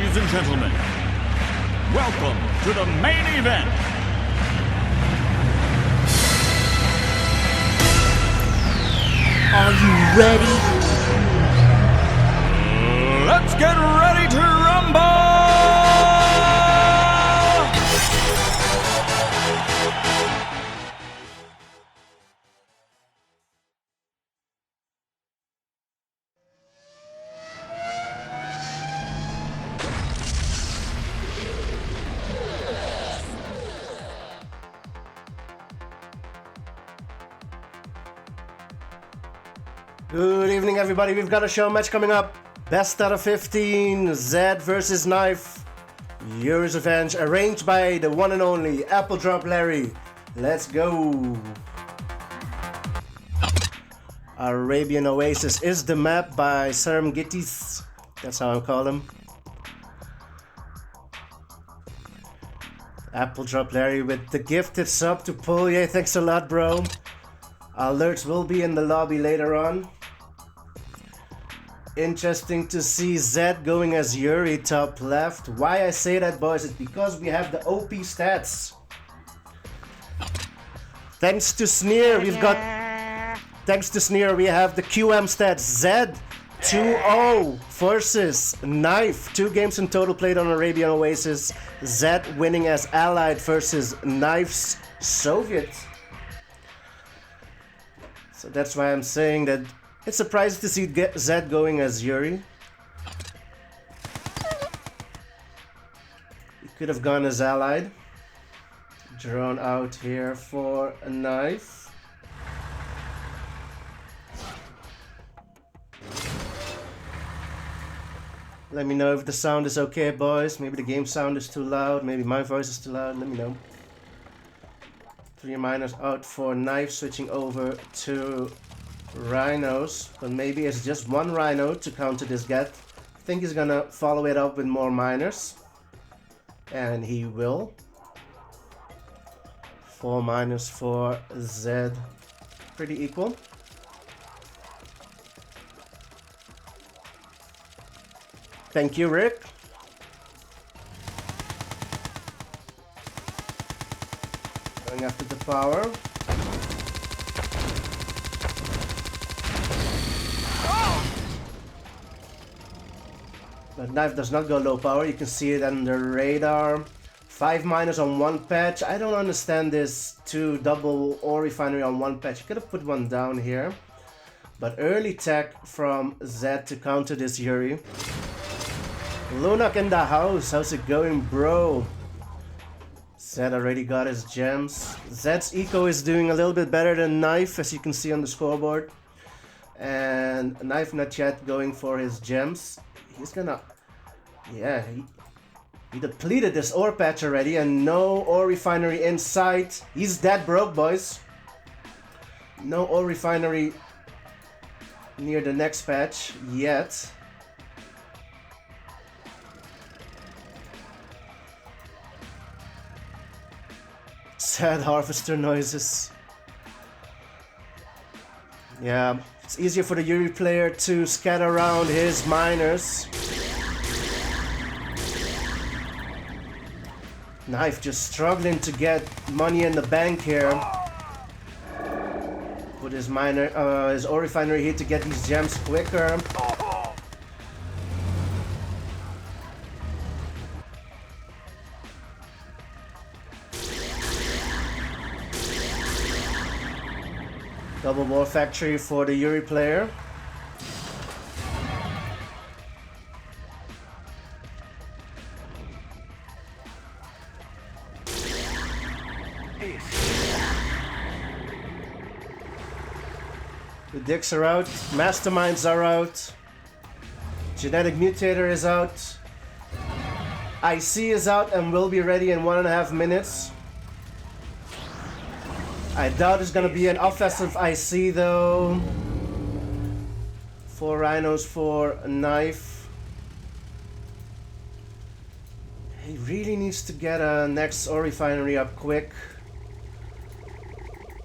Ladies and gentlemen, welcome to the main event. Are you ready? Let's get ready to rumble! Good evening, everybody. We've got a show match coming up. Best out of 15, Zedd versus Knife. Yuri's Revenge, arranged by the one and only Apple Drop Larry. Let's go. Arabian Oasis is the map by Serengeti's. That's how I call him. Apple Drop Larry with the gifted sub to pull. Yeah, thanks a lot, bro. Alerts will be in the lobby later on. Interesting to see Zedd going as Yuri top left. Why I say that, boys, is because we have the OP stats. Thanks to Sneer, we have the QM stats. Zedd 2-0 versus Knife. 2 games in total played on Arabian Oasis. Zedd winning as Allied versus Knife's Soviet. So that's why I'm saying that it's surprising to see Zedd going as Yuri. He could have gone as Allied. Drawn out here for a Knife. Let me know if the sound is okay, boys. Maybe the game sound is too loud. Maybe my voice is too loud. Let me know. 3 miners out for Knife, switching over to Rhinos, but maybe it's just one Rhino to counter this get. I think he's gonna follow it up with more miners, and he will. 4 miners for Zedd, pretty equal. Thank you, Rick. Going after the power. But Knife does not go low power. You can see it on the radar. 5 miners on 1 patch. I don't understand this 2 double ore refinery on 1 patch. You could have put one down here. But early tech from Zedd to counter this Yuri. Lunak in the house. How's it going, bro? Zedd already got his gems. Zedd's eco is doing a little bit better than Knife, as you can see on the scoreboard. And Knife not yet going for his gems. He's gonna... Yeah, he depleted this ore patch already, and no ore refinery in sight. He's that broke, boys. No ore refinery near the next patch yet. Sad harvester noises. Yeah, it's easier for the Yuri player to scatter around his miners. Knife just struggling to get money in the bank here. Put his his ore refinery here to get these gems quicker. Double war factory for the Yuri player. The dicks are out, masterminds are out, genetic mutator is out, IC is out and will be ready in 1.5 minutes. I doubt it's gonna be an offensive IC though. 4 rhinos for a Knife. He really needs to get a next ore refinery up quick.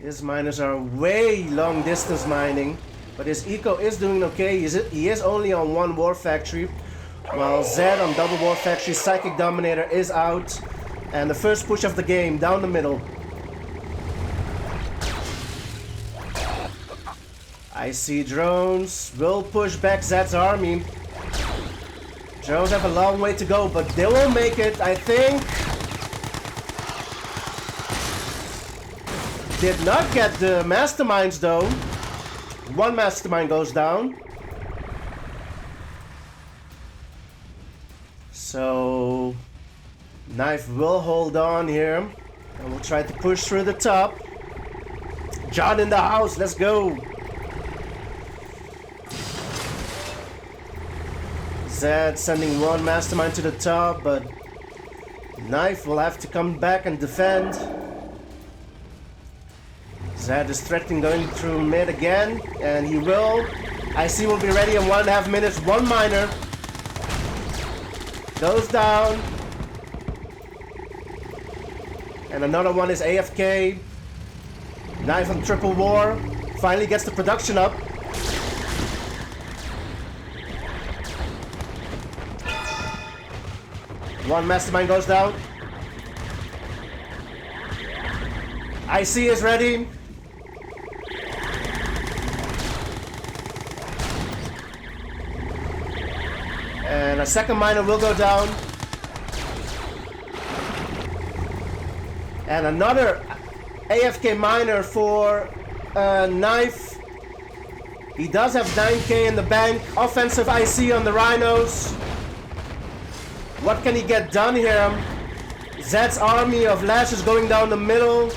His miners are way long distance mining, but his eco is doing okay. He is only on 1 war factory. While Zedd on Double War Factory, Psychic Dominator is out. And the first push of the game, down the middle. I see drones will push back Zedd's army. Drones have a long way to go, but they will make it, I think. Did not get the masterminds though. One mastermind goes down. So Knife will hold on here. And we'll try to push through the top. John in the house, let's go. Zedd sending one mastermind to the top, but Knife will have to come back and defend. Zedd is threatening going through mid again, and he will. IC will be ready in 1.5 minutes. One miner goes down. And another one is AFK. Knife on Triple War. Finally gets the production up. One mastermind goes down. IC is ready. And a second miner will go down. And another AFK miner for Knife. He does have 9k in the bank. Offensive IC on the Rhinos. What can he get done here? Zedd's army of Lash is going down the middle.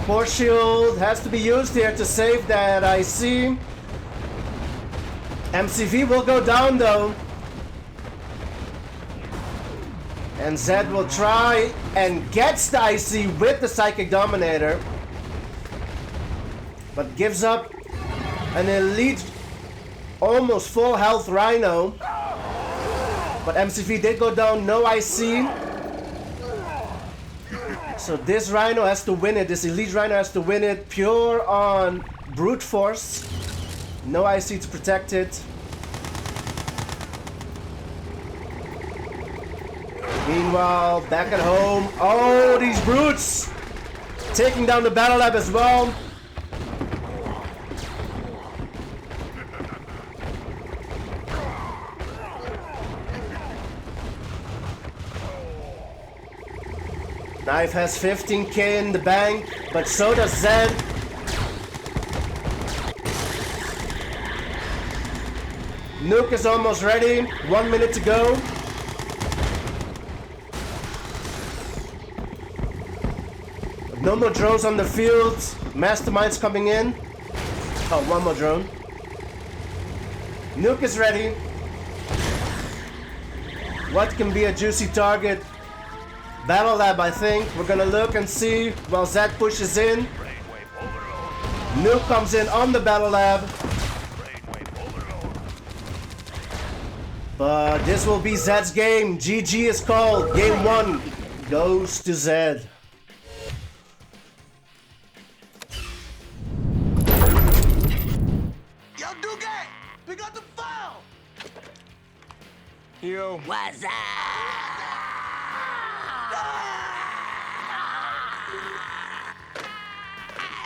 Force shield has to be used here to save that IC. MCV will go down though. And Zedd will try and gets the IC with the Psychic Dominator. But gives up an elite, almost full health Rhino. But MCV did go down, no IC. So this Rhino has to win it, this elite Rhino has to win it pure on brute force. No IC to protect it. Meanwhile, back at home, oh, these brutes! Taking down the Battle Lab as well. Knife has 15k in the bank, but so does Zedd. Nuke is almost ready. 1 minute to go. No more drones on the field. Masterminds coming in. Oh, one more drone. Nuke is ready. What can be a juicy target? Battle Lab, I think. We're gonna look and see while Zedd pushes in. Nuke comes in on the Battle Lab. But this will be Zedd's game. GG is called. Game 1 goes to Zedd. Yo, Duke, we got the file. Yo. What's up?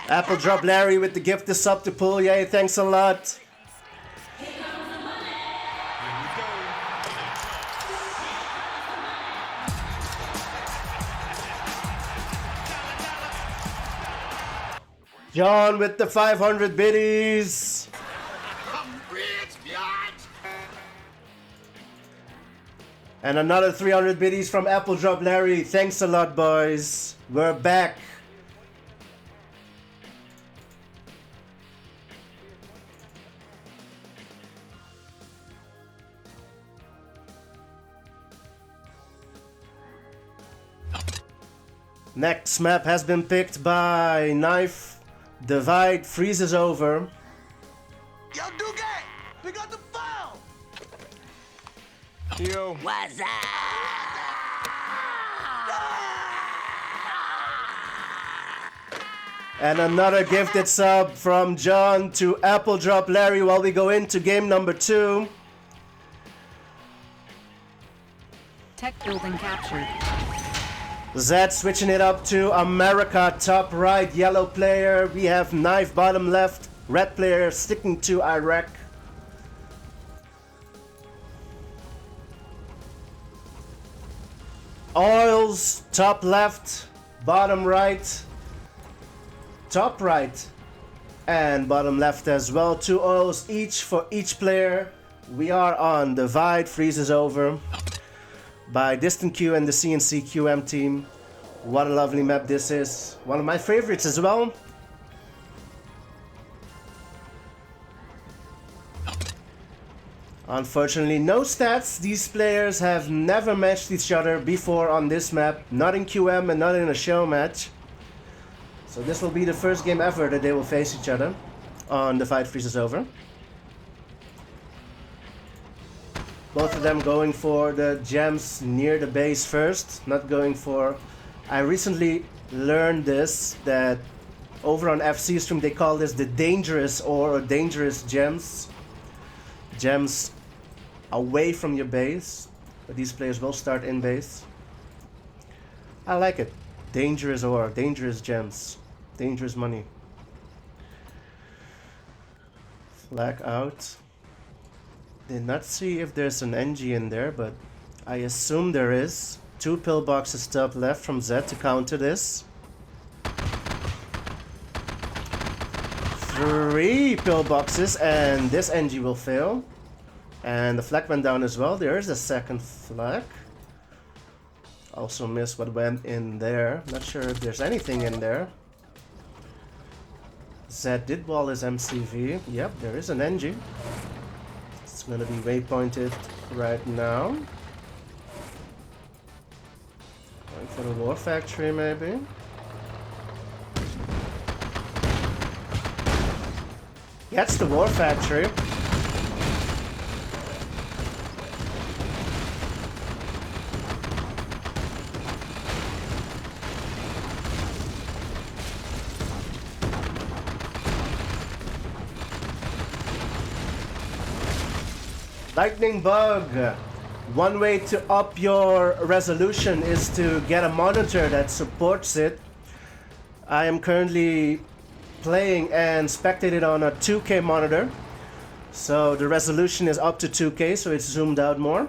Apple Drop Larry with the gift of sub to pull. Yay, thanks a lot. John with the 500 biddies. I'm rich, bitch. And another 300 biddies from Apple Drop Larry. Thanks a lot, boys. We're back. Next map has been picked by Knife. Divide freezes over. Yo, Duke, we got the file. Yo. What's up? And another gifted sub from John to Apple Drop Larry while we go into game number 2. Tech building captured. Zedd switching it up to America, top right, yellow player. We have Knife bottom left, red player sticking to Iraq. Oils, top left, bottom right, top right, and bottom left as well. 2 oils each for each player. We are on Divide Freezes Over by Distant Q and the CNC QM team. What a lovely map this is. One of my favorites as well. Unfortunately, no stats. These players have never matched each other before on this map. Not in QM and not in a show match. So this will be the first game ever that they will face each other on The Fight Freezes Over. Both of them going for the gems near the base first. Not going for... I recently learned this, that over on FC stream they call this the dangerous or dangerous gems. Gems away from your base, but these players will start in base. I like it. Dangerous ore, dangerous gems, dangerous money. Flag out. Did not see if there's an NG in there, but I assume there is. 2 pillboxes top left from Zedd to counter this. 3 pillboxes, and this NG will fail. And the flag went down as well. There is a second flag. Also missed what went in there. Not sure if there's anything in there. Zedd did wall his MCV. Yep, there is an NG. It's gonna be waypointed right now. Going for the war factory maybe. Gets the war factory. Lightning bug. One way to up your resolution is to get a monitor that supports it. I am currently playing and spectated on a 2K monitor, so the resolution is up to 2K, so it's zoomed out more.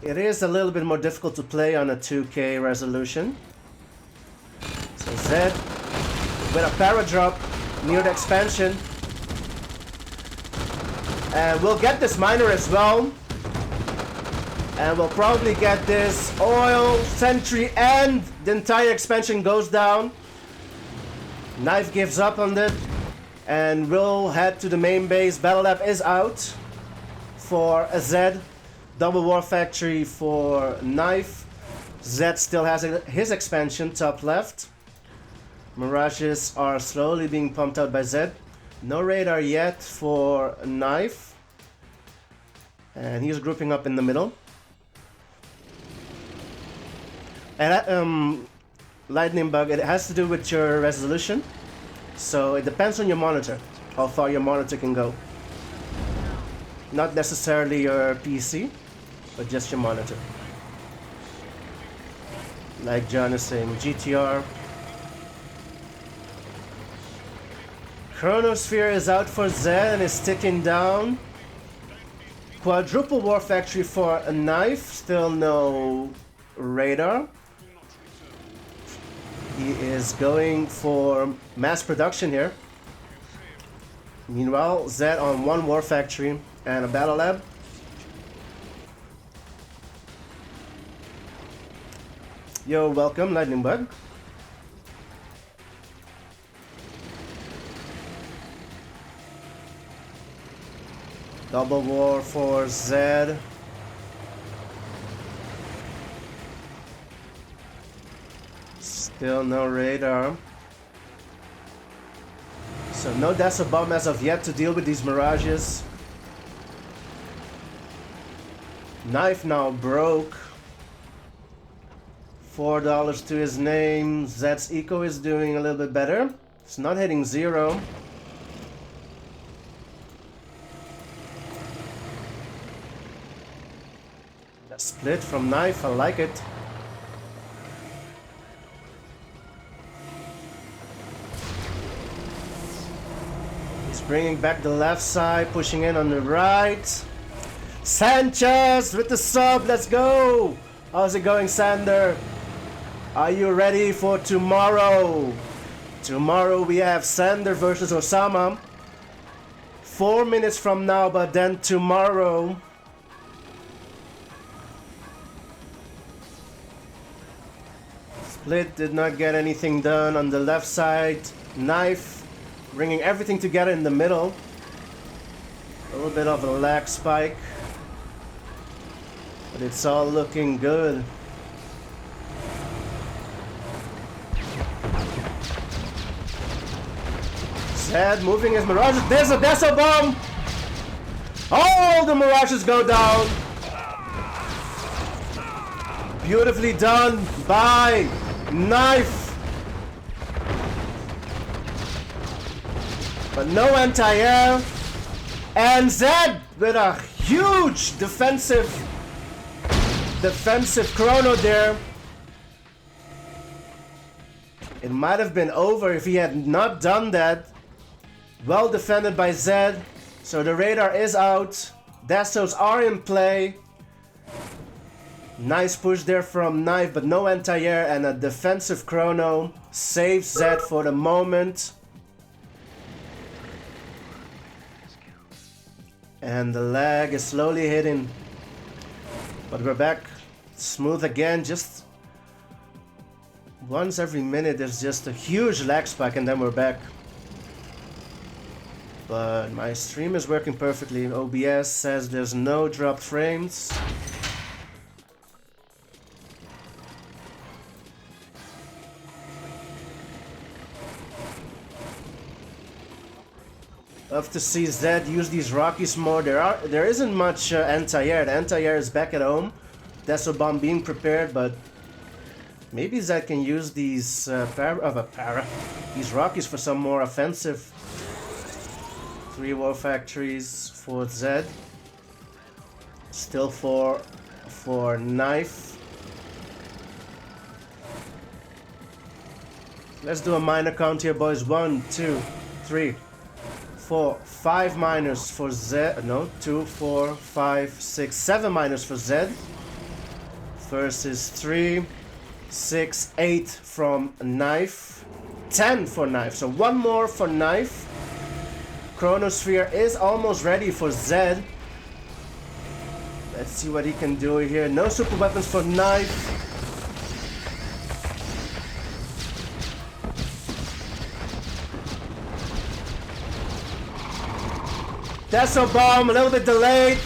It is a little bit more difficult to play on a 2K resolution. So Zedd with a paradrop near the expansion. And we'll get this miner as well. And we'll probably get this oil, sentry, and the entire expansion goes down. Knife gives up on it. And we'll head to the main base. Battle Lab is out for a Zedd. Double War Factory for Knife. Zedd still has his expansion, top left. Mirages are slowly being pumped out by Zedd. No radar yet for Knife. And he's grouping up in the middle. And Lightning Bug, it has to do with your resolution. So it depends on your monitor, how far your monitor can go. Not necessarily your PC, but just your monitor. Like John is saying, GTR. Chronosphere is out for Zedd and is ticking down. Quadruple War Factory for a Knife, still no radar. He is going for mass production here. Meanwhile, Zedd on 1 War Factory and a Battle Lab. Yo, welcome, Lightning Bug. Double War for Zedd. Still no radar. So no Desert Bomb as of yet to deal with these mirages. Knife now broke. $4 to his name. Zedd's eco is doing a little bit better. It's not hitting 0. A split from knife, I like it. He's bringing back the left side, pushing in on the right. Sanchez with the sub, let's go! How's it going, Sander? Are you ready for tomorrow? Tomorrow we have Sander versus Osama. 4 minutes from now, but then tomorrow. Split did not get anything done on the left side. Knife bringing everything together in the middle. A little bit of a lag spike. But it's all looking good. Zedd moving his mirages. There's a Deso bomb! All the mirages go down. Beautifully done by Knife. But no anti-air. And Zedd with a huge defensive chrono there. It might have been over if he had not done that. Well defended by Zedd. So the radar is out. Desos are in play. Nice push there from Knife, but no anti-air, and a defensive chrono saves Zedd for the moment. And the lag is slowly hitting. But we're back. Smooth again, just once every minute there's just a huge lag spike and then we're back. But my stream is working perfectly. OBS says there's no dropped frames. Love to see Zedd use these Rockies more. There isn't much anti-air. The anti-air is back at home. Deso bomb being prepared, but maybe Zedd can use these these Rockies for some more offensive. 3 war factories for Zedd. Still for Knife. Let's do a miner count here, boys. 1, 2, 3, 4, 5 miners for Zedd. No, 2, 4, 5, 6, 7 miners for Zedd. Versus 3, 6, 8 from Knife. 10 for Knife. So 1 more for Knife. Chronosphere is almost ready for Zedd. Let's see what he can do here. No super weapons for Knife. Deso bomb, a little bit delayed.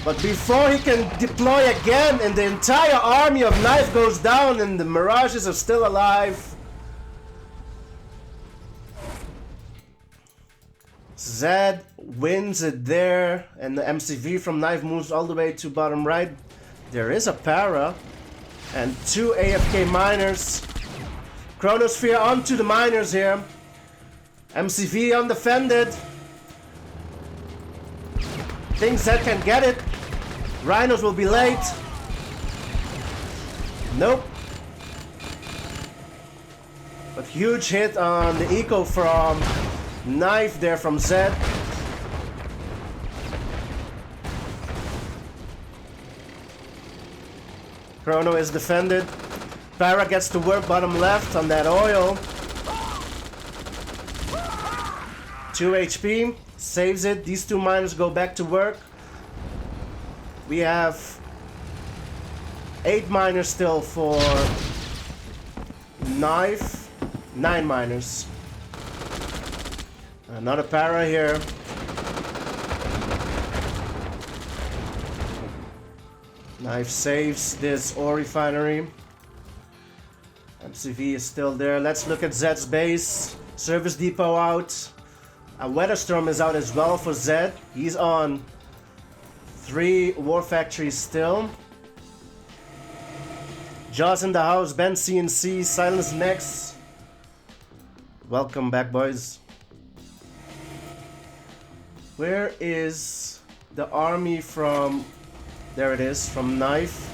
But before he can deploy again, and the entire army of Knife goes down and the Mirages are still alive. Zedd wins it there, and the MCV from Knife moves all the way to bottom right. There is a para, and 2 AFK miners. Chronosphere onto the miners here. MCV undefended. Think Zedd can get it. Rhinos will be late. Nope. But huge hit on the eco from Knife there from Zedd. Chrono is defended. Para gets to work bottom left on that oil. 2 HP. Saves it. These 2 miners go back to work. We have 8 miners still for Knife. 9 miners. Another para here. Knife saves this ore refinery. MCV is still there. Let's look at Zedd's base. Service depot out. A weather storm is out as well for Zedd. He's on 3 war factories still. Jaws in the house, Ben CNC, Silence next. Welcome back, boys. Where is the army from? There it is, from Knife.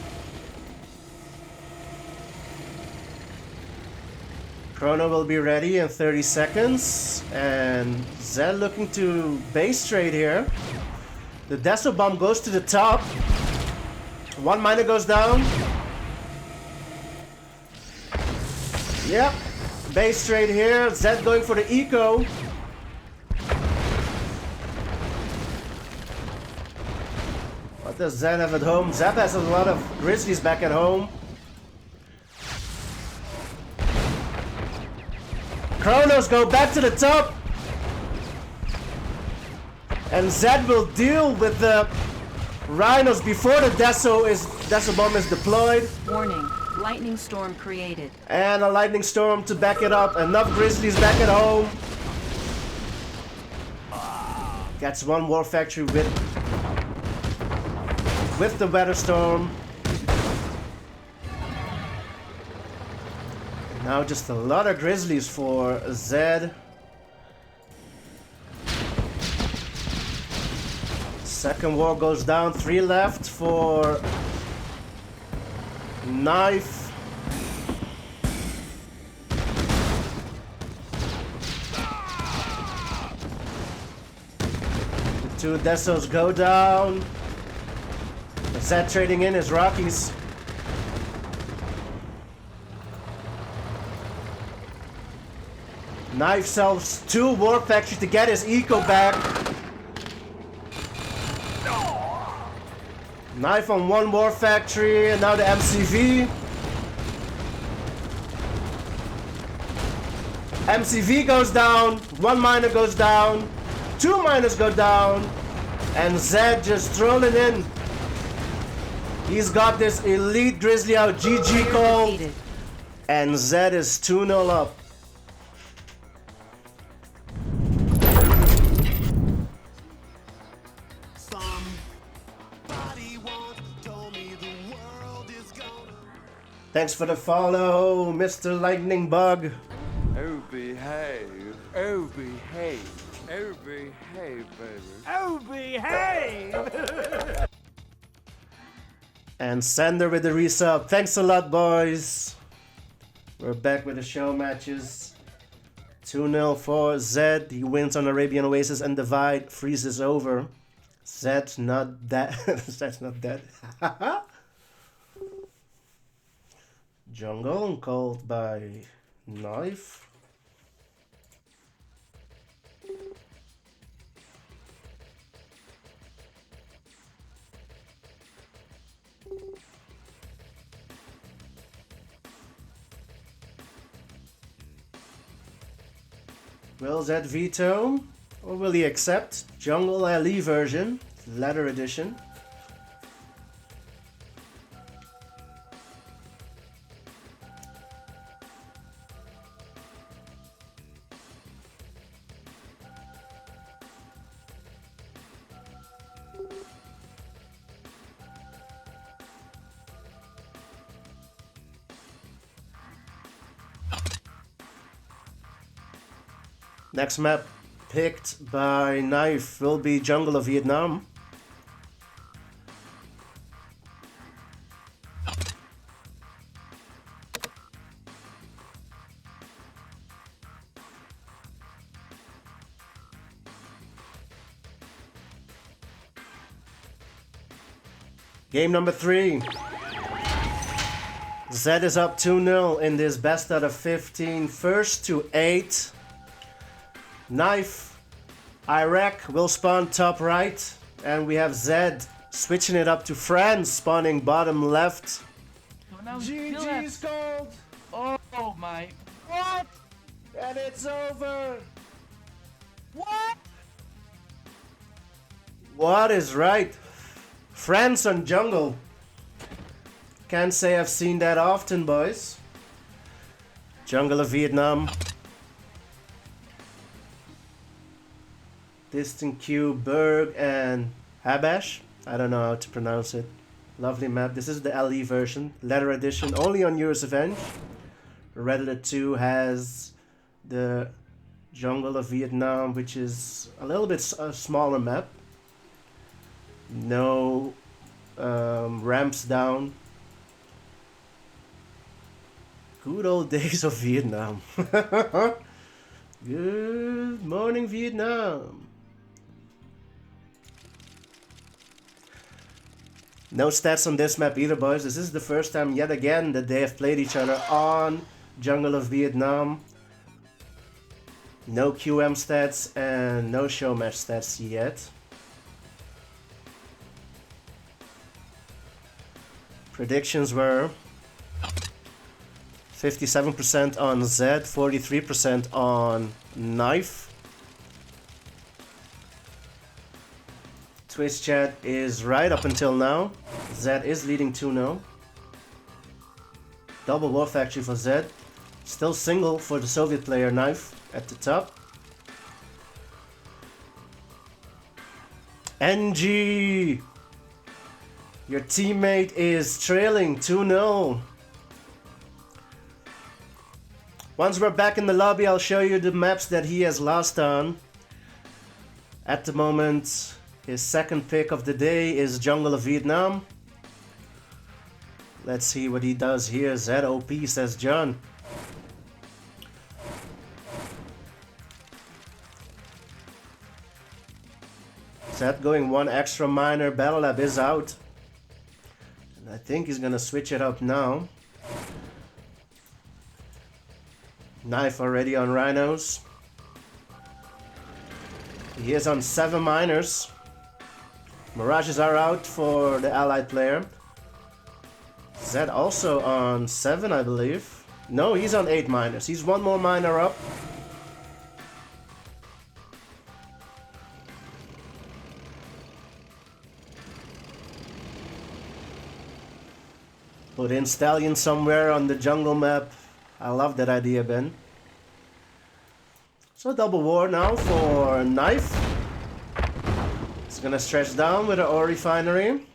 Chrono will be ready in 30 seconds. And Zedd looking to base trade here. The Deso Bomb goes to the top. One miner goes down. Yep. Base trade here. Zedd going for the eco. What does Zedd have at home? Zedd has a lot of Grizzlies back at home. Chronos go back to the top. And Zedd will deal with the Rhinos before the Deso Bomb is deployed. Warning. Lightning storm created. And a lightning storm to back it up. Enough Grizzlies back at home. Gets one War Factory with the weather storm. Now just a lot of Grizzlies for Zedd. Second war goes down. 3 left for Knife. The 2 Desos go down. Zedd trading in his Rockies. Knife sells 2 War Factory to get his eco back. Knife on 1 War Factory, and now the MCV. MCV goes down, 1 miner goes down, 2 miners go down, and Zedd just strolling in. He's got this elite Grizzly out, GG called, and Zedd is 2-0 up. Thanks for the follow, Mr. Lightning Bug. Oh, behave. Oh, behave. Oh, behave, baby. Oh, behave! And Sander with the resub. Thanks a lot, boys. We're back with the show matches. 2-0 for Zedd. He wins on Arabian Oasis and Divide. Freezes over. Zedd's not dead. Zedd's not dead. Jungle called by Knife. Will Zedd veto, or will he accept? Jungle LE version, leather edition. Next map picked by Knife will be Jungle of Vietnam. Game number 3. Zedd is up 2-0 in this best out of 15, first to 8. Knife, Iraq will spawn top right, and we have Zedd switching it up to France, spawning bottom left. GG's called! Oh my... What? And it's over! What? What is right? France on jungle. Can't say I've seen that often, boys. Jungle of Vietnam. Distant Q, Berg, and Habash. I don't know how to pronounce it. Lovely map. This is the LE version, leather edition, only on Yuri's Revenge. Red Alert 2 has the Jungle of Vietnam, which is a little bit smaller map. No ramps down. Good old days of Vietnam. Good morning, Vietnam. No stats on this map either, boys. This is the first time yet again that they have played each other on Jungle of Vietnam. No QM stats and no Showmatch stats yet. Predictions were 57% on Zedd, 43% on Knife. Twitch chat is right up until now. Zedd is leading 2-0. Double War Factory for Zedd. Still single for the Soviet player Knife at the top. NG! Your teammate is trailing 2-0. Once we're back in the lobby, I'll show you the maps that he has lost on. At the moment, his second pick of the day is Jungle of Vietnam. Let's see what he does here. ZOP, says John. Zedd going one extra miner. Battle Lab is out. And I think he's gonna switch it up now. Knife already on Rhinos. He is on 7 miners. Mirages are out for the allied player. Zedd also on 7, I believe. No, he's on 8 miners. He's one more miner up. Put in Stallion somewhere on the jungle map. I love that idea, Ben. So double war now for Knife. It's gonna stretch down with the ore refinery.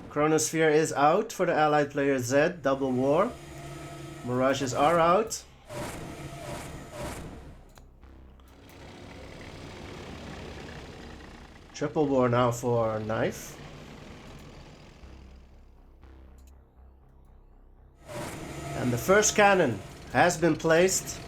Chronosphere is out for the allied player Zedd. Double war. Mirages are out. Triple war now for Knife. And the first cannon has been placed.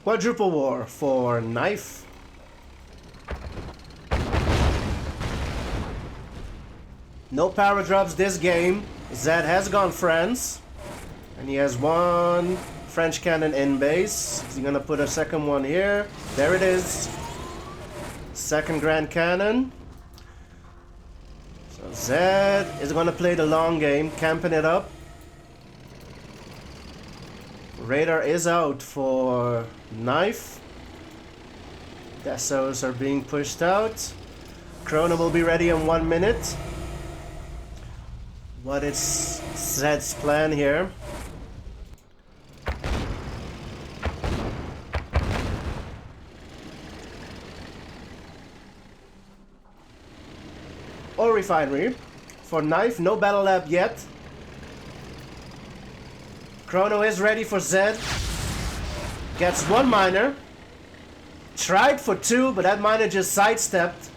Quadruple war for Knife. No power drops this game. Zedd has gone France. And he has one French cannon in base. He's gonna put a second one here. There it is. Second Grand Cannon. So Zedd is gonna play the long game, camping it up. Radar is out for Knife. Desos are being pushed out. Chrono will be ready in 1 minute. What is Zedd's plan here? Ore refinery for Knife, no battle lab yet. Chrono is ready for Zedd. Gets one miner. Tried for 2, but that miner just sidestepped.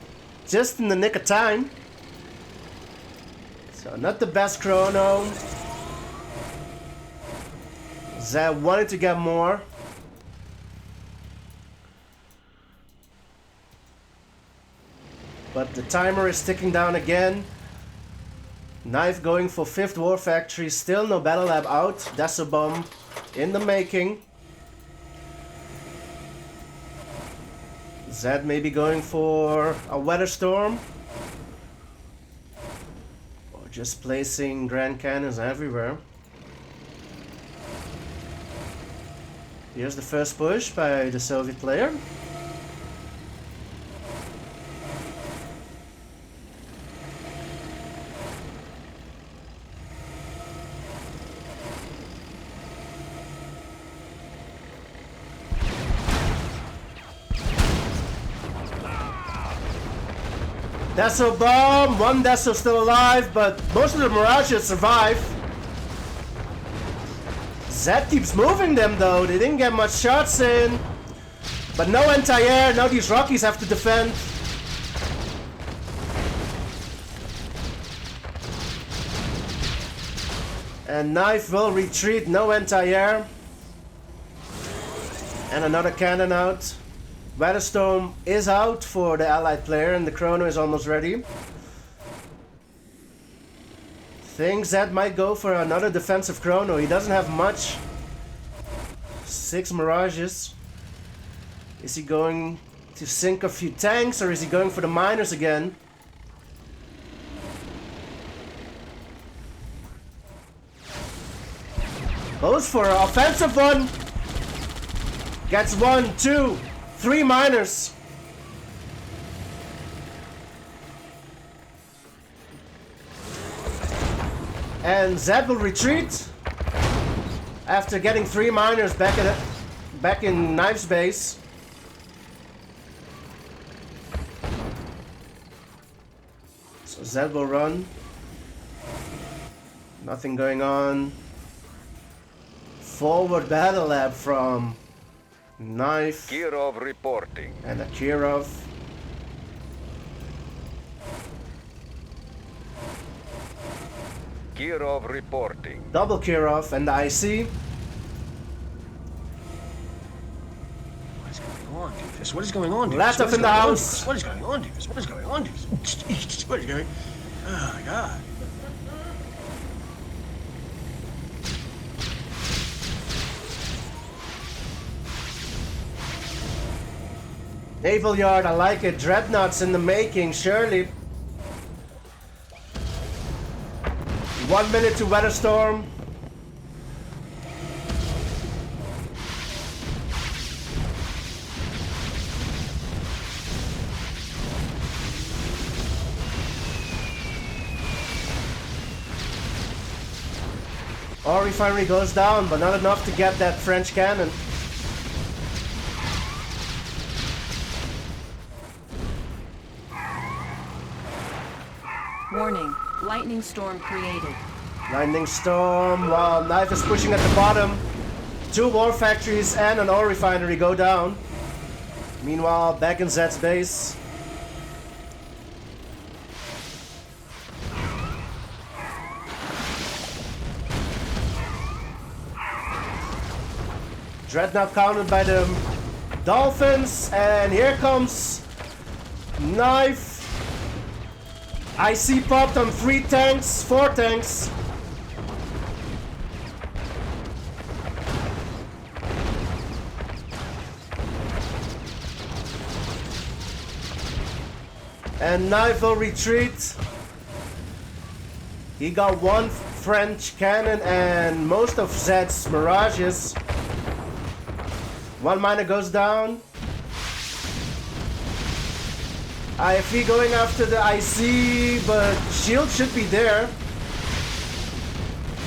Just in the nick of time. So not the best Chrono. Zedd wanted to get more. But the timer is ticking down again. Knife going for 5th War Factory. Still no Battle Lab out. Deso bomb in the making. Zedd may be going for a Weather Storm. Or just placing Grand Cannons everywhere. Here's the first push by the Soviet player. Deso bomb, one Deso still alive, but most of the Mirages survive. Zedd keeps moving them though, they didn't get much shots in. But no anti-air, now these Rockies have to defend. And Knife will retreat, no anti-air. And another cannon out. Weatherstorm is out for the allied player and the Chrono is almost ready. Think Zedd might go for another defensive Chrono. He doesn't have much. 6 Mirages. Is he going to sink a few tanks or is he going for the miners again? Goes for an offensive one. Gets 1, 2, 3 miners. And Zedd will retreat after getting 3 miners back in Knife's base. So Zedd will run. Nothing going on. Forward battle lab from Knife. Kirov reporting. And a Kirov. Kirov reporting. Double Kirov and the IC. What is going on, Doofus? What is going on, Doofus? Latov in the house. What is going on, Doofus? What is going on, Doofus? What is going on? Oh my god. Naval Yard, I like it. Dreadnoughts in the making, surely. 1 minute to Weatherstorm. Our refinery goes down, but not enough to get that French cannon. Warning, lightning storm created. Lightning storm, while Knife is pushing at the bottom. 2 war factories and an ore refinery go down. Meanwhile, back in Zedd's base. Dreadnought countered by the Dolphins, and here comes Knife. IC popped on 3 tanks, 4 tanks. And Knife will retreat. He got 1 French cannon and most of Zedd's Mirages. 1 miner goes down. IFE going after the IC, but shield should be there.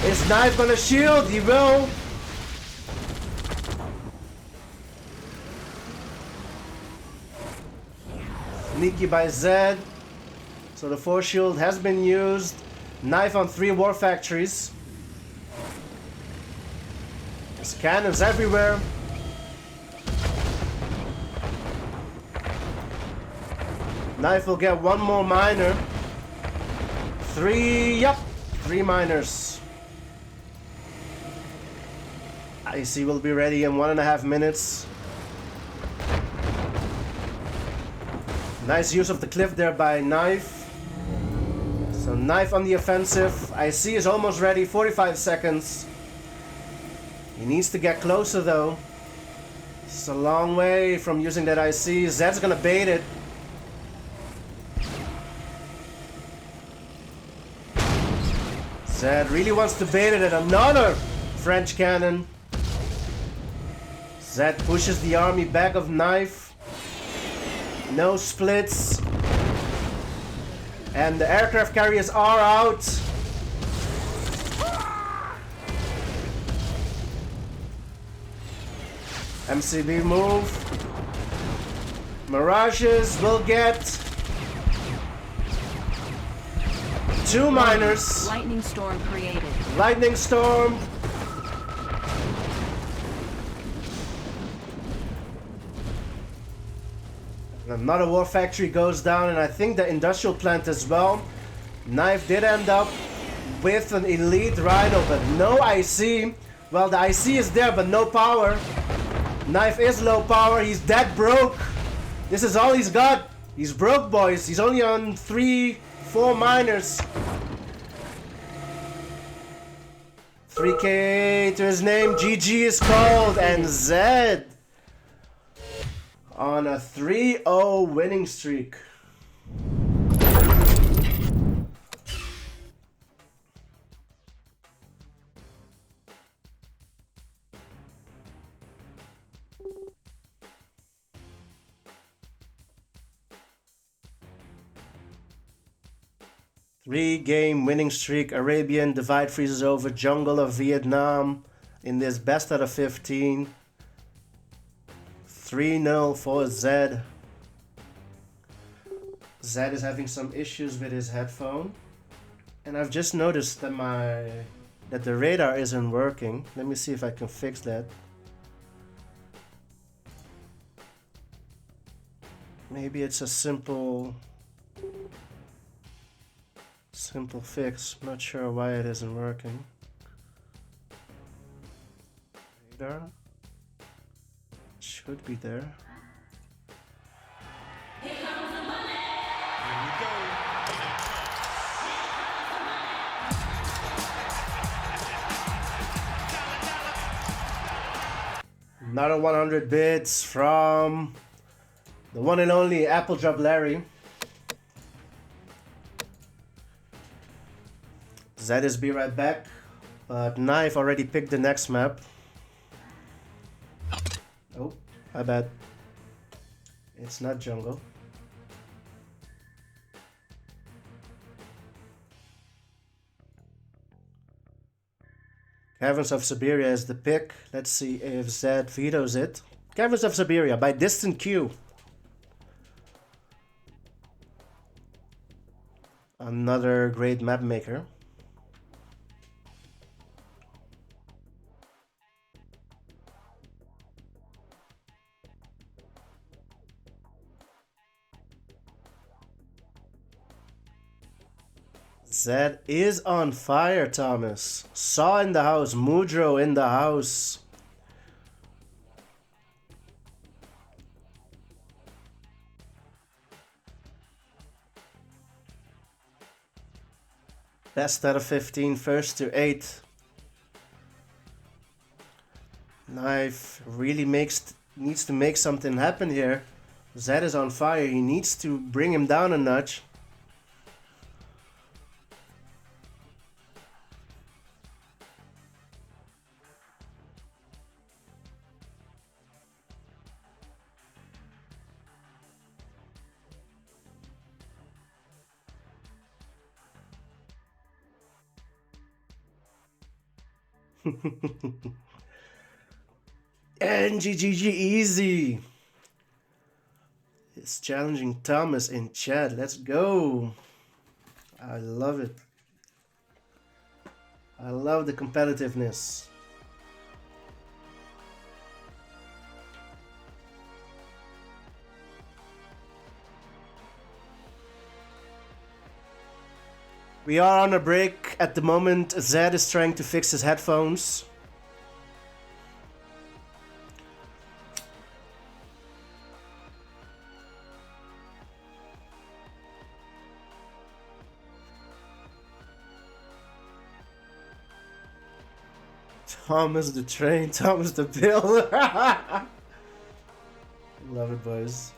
Is Knife gonna shield? He will. Sneaky by Zedd. So the 4 shield has been used. Knife on 3 war factories. There's cannons everywhere. Knife will get 1 more miner. 3 miners. IC will be ready in 1.5 minutes. Nice use of the cliff there by Knife. So Knife on the offensive. IC is almost ready, 45 seconds. He needs to get closer though. It's a long way from using that IC. Zedd's gonna bait it. Zedd really wants to bait it at another French cannon. Zedd pushes the army back of Knife. No splits. And the aircraft carriers are out. MCB move. Mirages will get 2 miners. Lightning storm created. Lightning storm. Another war factory goes down, and I think the industrial plant as well. Knife did end up with an elite rhino, but no IC. Well, the IC is there, but no power. Knife is low power. He's dead broke. This is all he's got. He's broke, boys. He's only on 3-4 miners. 3K to his name. GG is called, and Zedd on a 3-0 winning streak. Three-game winning streak. Arabian divide freezes over Jungle of Vietnam in this best out of 15. 3-0 for Zedd. Zedd is having some issues with his headphone. And I've just noticed that the radar isn't working. Let me see if I can fix that. Maybe it's a simple fix. I'm not sure why it isn't working. Radar should be there. Here we go. Another 100 bits from the one and only Apple Drop Larry. Zedd is be right back, but Knife already picked the next map. Oh, my bad. It's not jungle. Caverns of Siberia is the pick. Let's see if Zedd vetoes it. Caverns of Siberia by Distant Q. Another great map maker. Zedd is on fire, Thomas. Saw in the house. Mudro in the house. Best out of 15, first to 8. Knife really needs to make something happen here. Zedd is on fire. He needs to bring him down a notch. And GGG easy. It's challenging Thomas in chat. Let's go. I love it. I love the competitiveness. We are on a break at the moment. Zedd is trying to fix his headphones. Thomas the train, Thomas the bill. Love it, boys.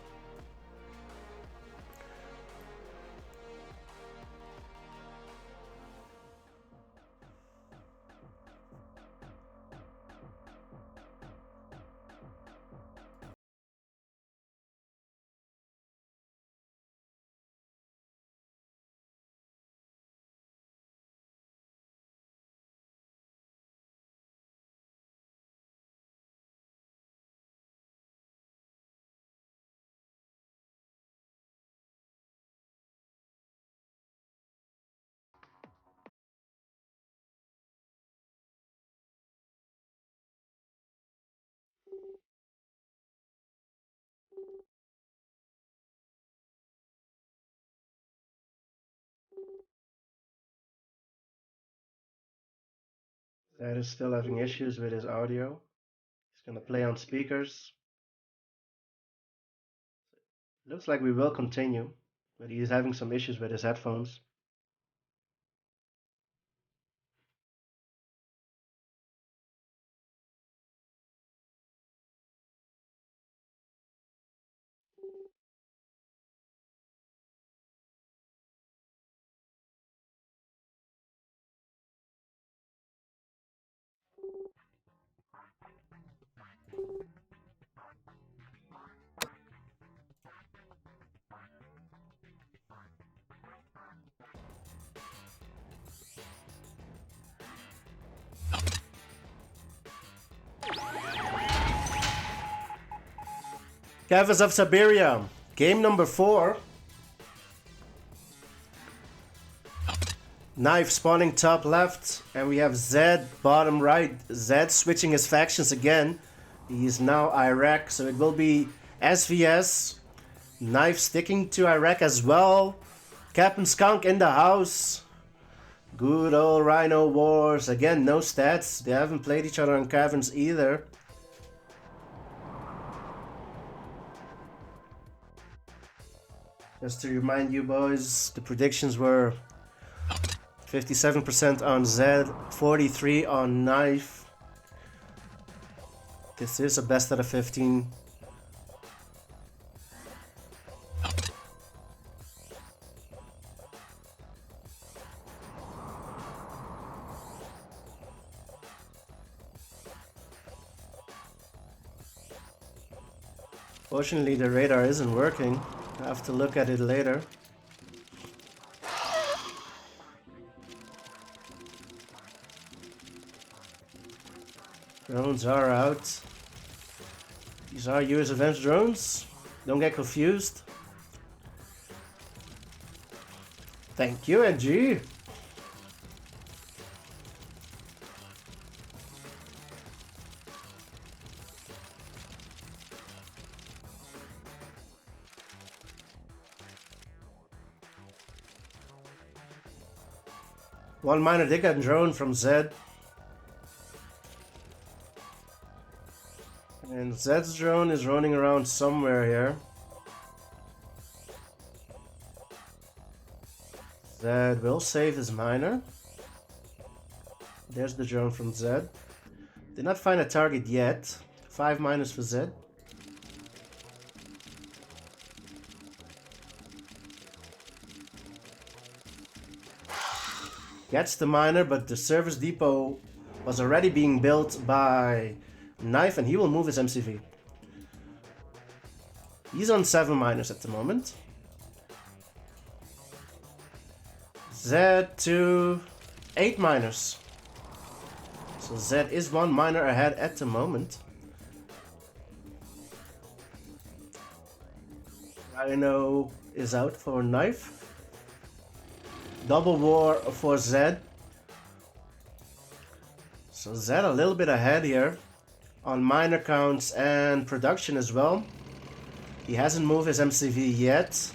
Zedd is still having issues with his audio. He's gonna play on speakers. Looks like we will continue, but he's having some issues with his headphones. Canvas of Siberia, game number 4. Knife spawning top left, and we have Zedd bottom right. Zedd switching his factions again. He is now Iraq, so it will be SVS. Knife sticking to Iraq as well. Captain Skunk in the house. Good old Rhino Wars. Again, no stats. They haven't played each other in Caverns either. Just to remind you boys, the predictions were 57% on Zedd, 43% on Knife. This is a best out of 15. Fortunately, the radar isn't working. I have to look at it later. Drones are out. These are US Avenged drones. Don't get confused. Thank you, NG. One miner did get drone from Zedd. And Zedd's drone is running around somewhere here. Zedd will save his miner. There's the drone from Zedd. Did not find a target yet. 5 miners for Zedd. Gets the miner, but the service depot was already being built by Knife, and he will move his MCV. He's on 7 miners at the moment. Zedd to 8 miners. So Zedd is 1 miner ahead at the moment. Rhino is out for Knife. Double war for Zedd. So Zedd a little bit ahead here on miner counts and production as well. He hasn't moved his MCV yet.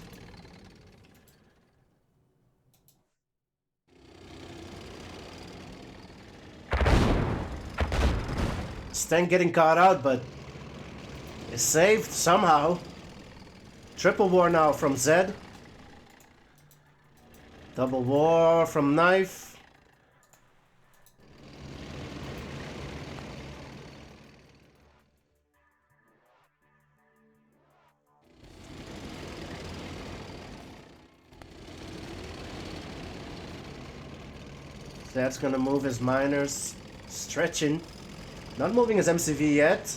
Stank getting caught out, but is saved somehow. Triple war now from Zedd. Double war from Knife. That's gonna move his miners. Stretching. Not moving his MCV yet.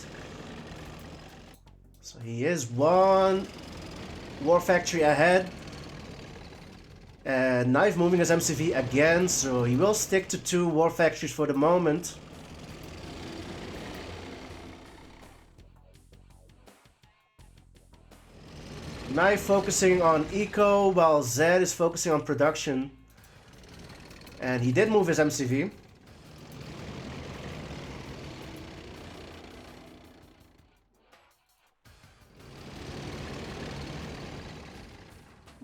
So he is 1 war factory ahead. And Knife moving his MCV again, so he will stick to 2 war factories for the moment. Knife focusing on eco while Zedd is focusing on production. And he did move his MCV.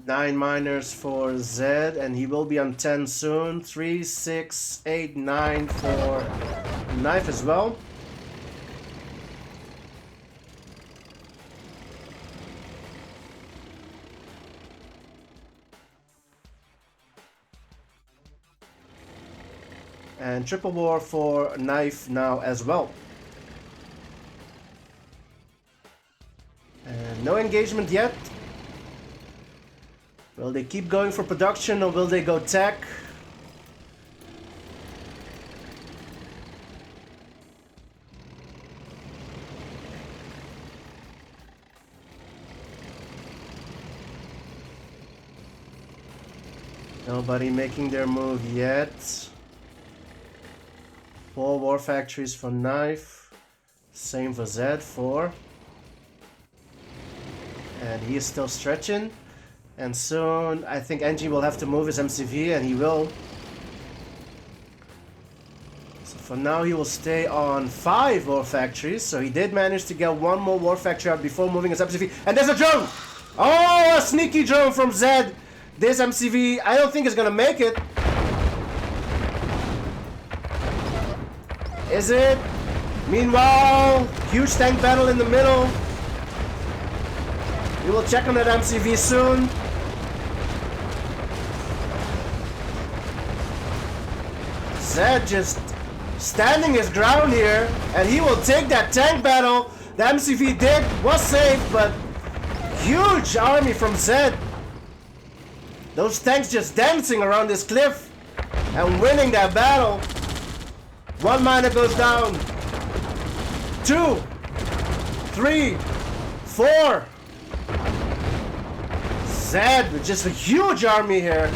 Nine miners for Zedd, and he will be on 10 soon. 3, 6, 8, 9 for Knife as well. And triple war for Knife now as well. And no engagement yet. Will they keep going for production or will they go tech? Nobody making their move yet. 4 war factories for Knife. Same for Zedd, 4. And he is still stretching. And soon I think NG will have to move his MCV, and he will. So for now he will stay on 5 war factories. So he did manage to get 1 more war factory out before moving his MCV. And there's a drone! Oh, a sneaky drone from Zedd! This MCV, I don't think is gonna make it. Is it? Meanwhile, huge tank battle in the middle. We will check on that MCV soon. Zedd just standing his ground here, and he will take that tank battle. The MCV was safe, but huge army from Zedd. Those tanks just dancing around this cliff and winning that battle. 1 miner goes down. 2, 3, 4. Zedd with just a huge army here.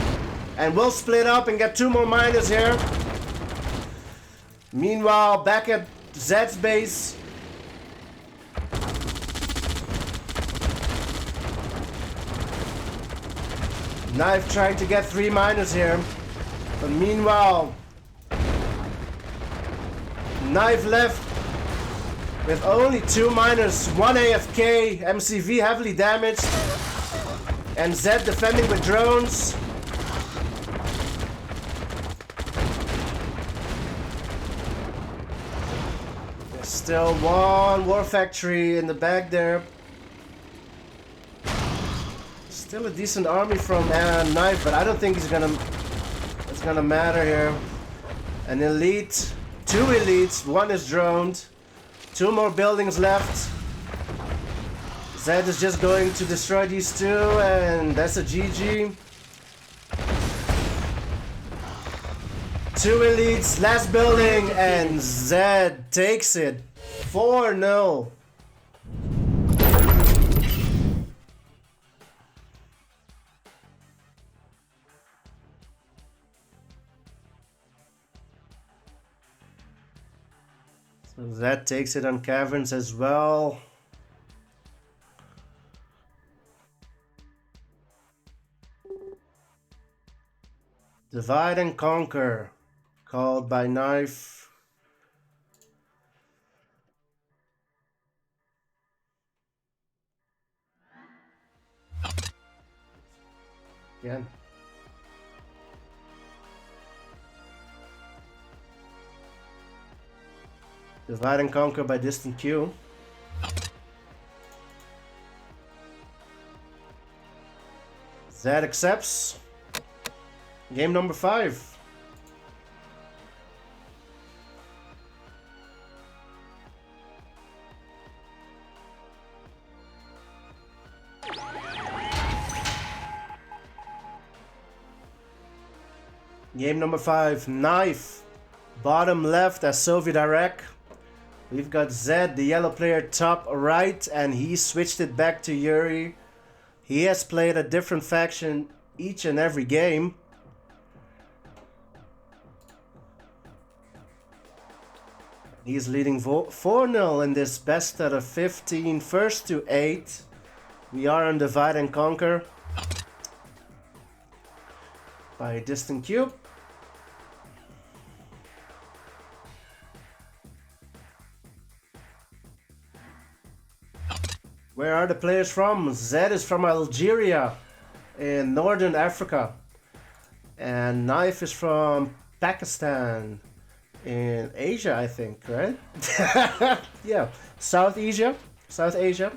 And we'll split up and get 2 more miners here. Meanwhile, back at Zedd's base. Knife trying to get 3 miners here. But meanwhile, Knife left with only 2 miners, 1 AFK, MCV heavily damaged, and Zedd defending with drones. There's still 1 war factory in the back there. Still a decent army from Knife, but I don't think it's gonna matter here. An elite, 2 elites, 1 is droned, 2 more buildings left. Zedd is just going to destroy these 2, and that's a GG. 2 elites, last building, and Zedd takes it 4-0. So that takes it on Caverns as well. Divide and Conquer, called by Knife. Again. Divide and Conquer by Distant Q. Zedd accepts. Game number 5. Game number 5, Knife. Bottom left as Soviet Iraq. We've got Zedd, the yellow player, top right, and he switched it back to Yuri. He has played a different faction each and every game. He's leading 4-0 in this best out of 15, first to 8. We are on Divide and Conquer by Distant Cube. Where are the players from? Zedd is from Algeria in Northern Africa. And Knife is from Pakistan in Asia, I think, right? Yeah, South Asia. South Asia.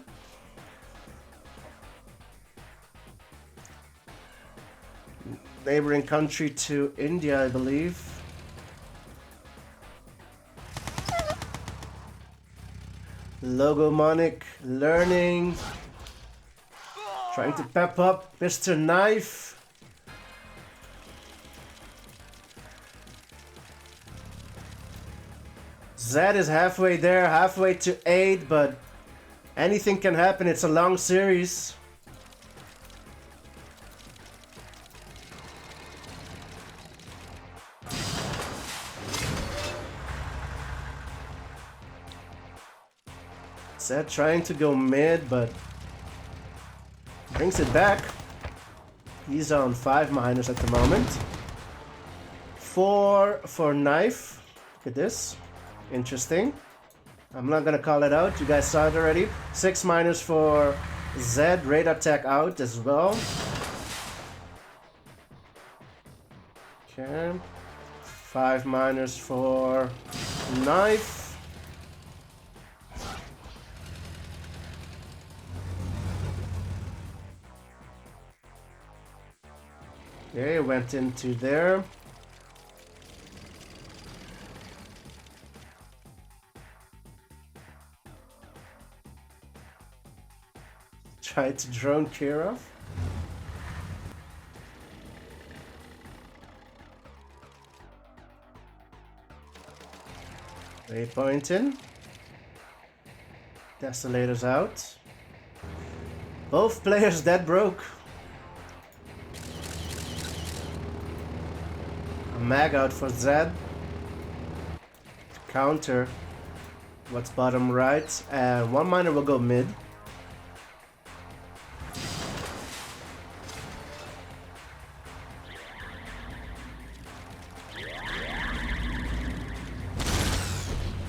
Neighboring country to India, I believe. Logomonic learning. Trying to pep up Mr. Knife. Zedd is halfway there, halfway to 8, but anything can happen. It's a long series. Zedd trying to go mid, but brings it back. He's on 5 minus at the moment. 4 for Knife. Look at this. Interesting. I'm not gonna call it out. You guys saw it already. 6 minus for Zedd. Radar tech out as well. Okay. 5 minus for Knife. Okay, went into there. Tried to drone Kirov. Waypoint in. Desolator's out. Both players dead broke. A mag out for Zedd. To counter what's bottom right. And 1 miner will go mid.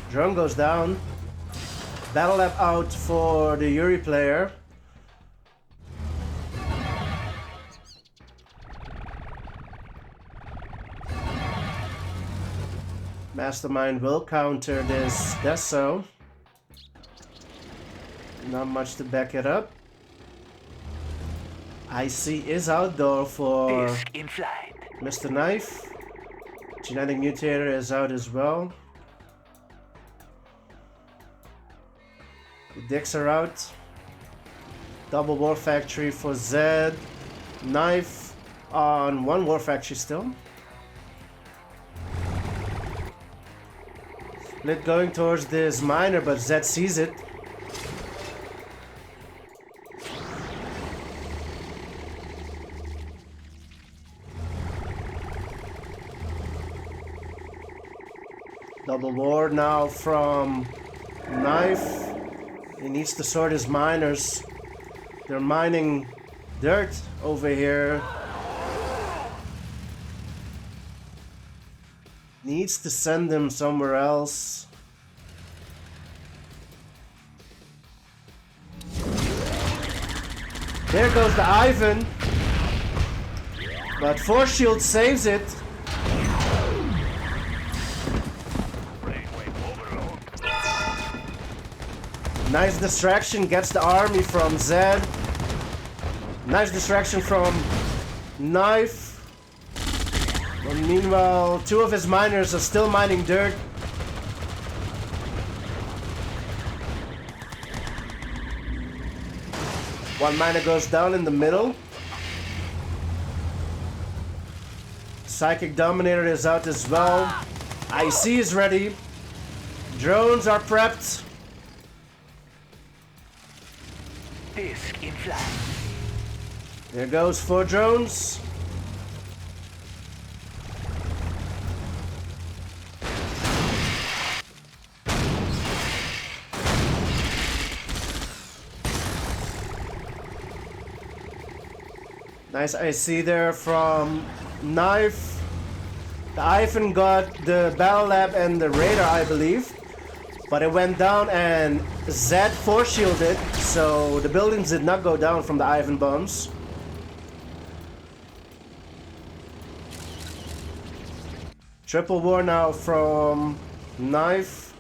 Drone goes down. Battle lab out for the Yuri player. Mastermind will counter this Deso. Not much to back it up. IC is outdoor for Mr. Knife. Genetic Mutator is out as well. The dicks are out. Double War Factory for Zedd. Knife on 1 War Factory still. Split going towards this miner, but Zedd sees it. Double War now from Knife. He needs to sort his miners. They're mining dirt over here. Needs to send them somewhere else. There goes the Ivan. But Force Shield saves it. Nice distraction, gets the army from Zedd. Nice distraction from Knife. But meanwhile, 2 of his miners are still mining dirt. One miner goes down in the middle. Psychic Dominator is out as well. IC is ready. Drones are prepped. Disc in flight. There goes 4 drones. Nice IC there from Knife. The Ivan got the Battle Lab and the Radar, I believe. But it went down and Zedd force shielded, so the buildings did not go down from the Ivan bombs. Triple war now from Knife.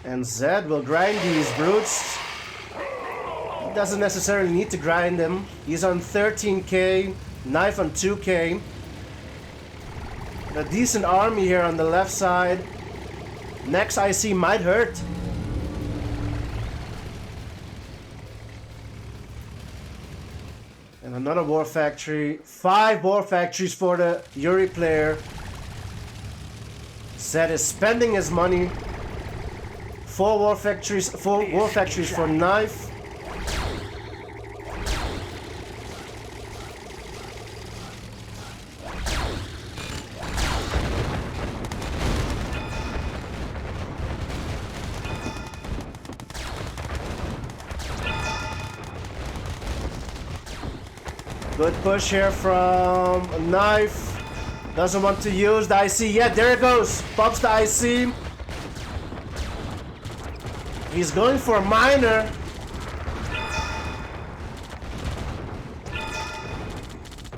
And Zedd will grind these brutes. He doesn't necessarily need to grind them. He's on 13k, Knife on 2k. A decent army here on the left side. Next IC might hurt. And another war factory. 5 war factories for the Yuri player. Zedd is spending his money. 4 war factories for Knife. Good push here from Knife. Doesn't want to use the IC yet. There it goes. Pops the IC. He's going for a miner.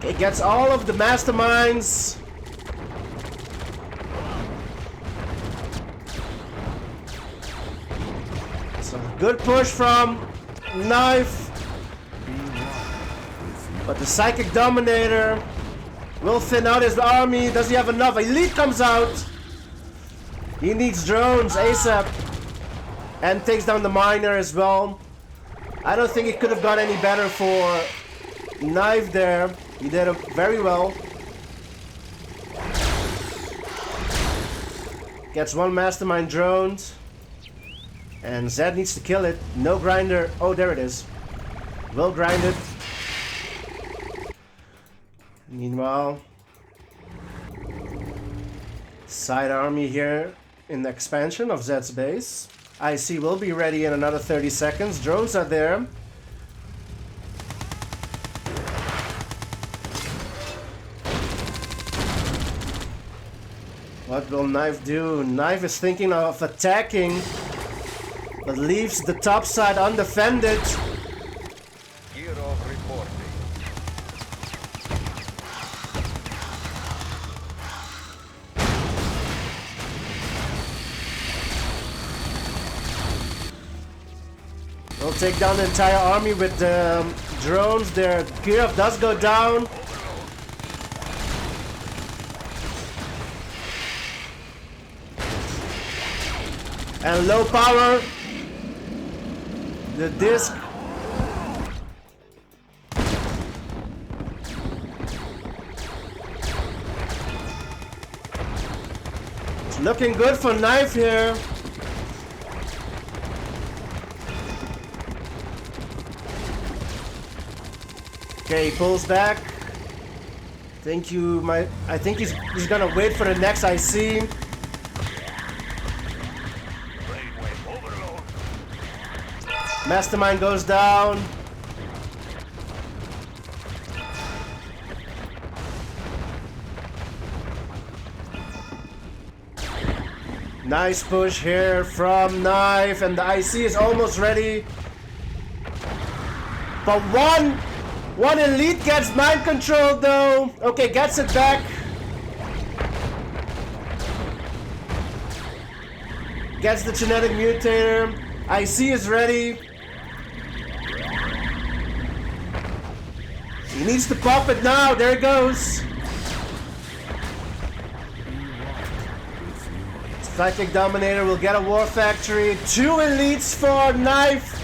He gets all of the masterminds. So good push from Knife. But the Psychic Dominator will thin out his army. Does he have enough? Elite comes out. He needs drones ASAP. And takes down the miner as well. I don't think it could have gone any better for Knife there. He did it very well. Gets 1 mastermind droned. And Zedd needs to kill it. No grinder. Oh, there it is. Will grind it. Meanwhile, side army here in the expansion of Zedd's base. IC will be ready in another 30 seconds. Drones are there. What will Knife do? Knife is thinking of attacking, but leaves the top side undefended. Year of reporting. We'll take down the entire army with the drones. Their gear up does go down. And low power. The disc. It's looking good for Knife here. Okay, he pulls back. I think he's gonna wait for the next IC. Mastermind goes down. Nice push here from Knife, and the IC is almost ready. But one elite gets mind controlled though. Okay, gets it back. Gets the genetic mutator. IC is ready. He needs to pop it now. There it goes. Psychic Dominator will get a war factory. 2 elites for Knife.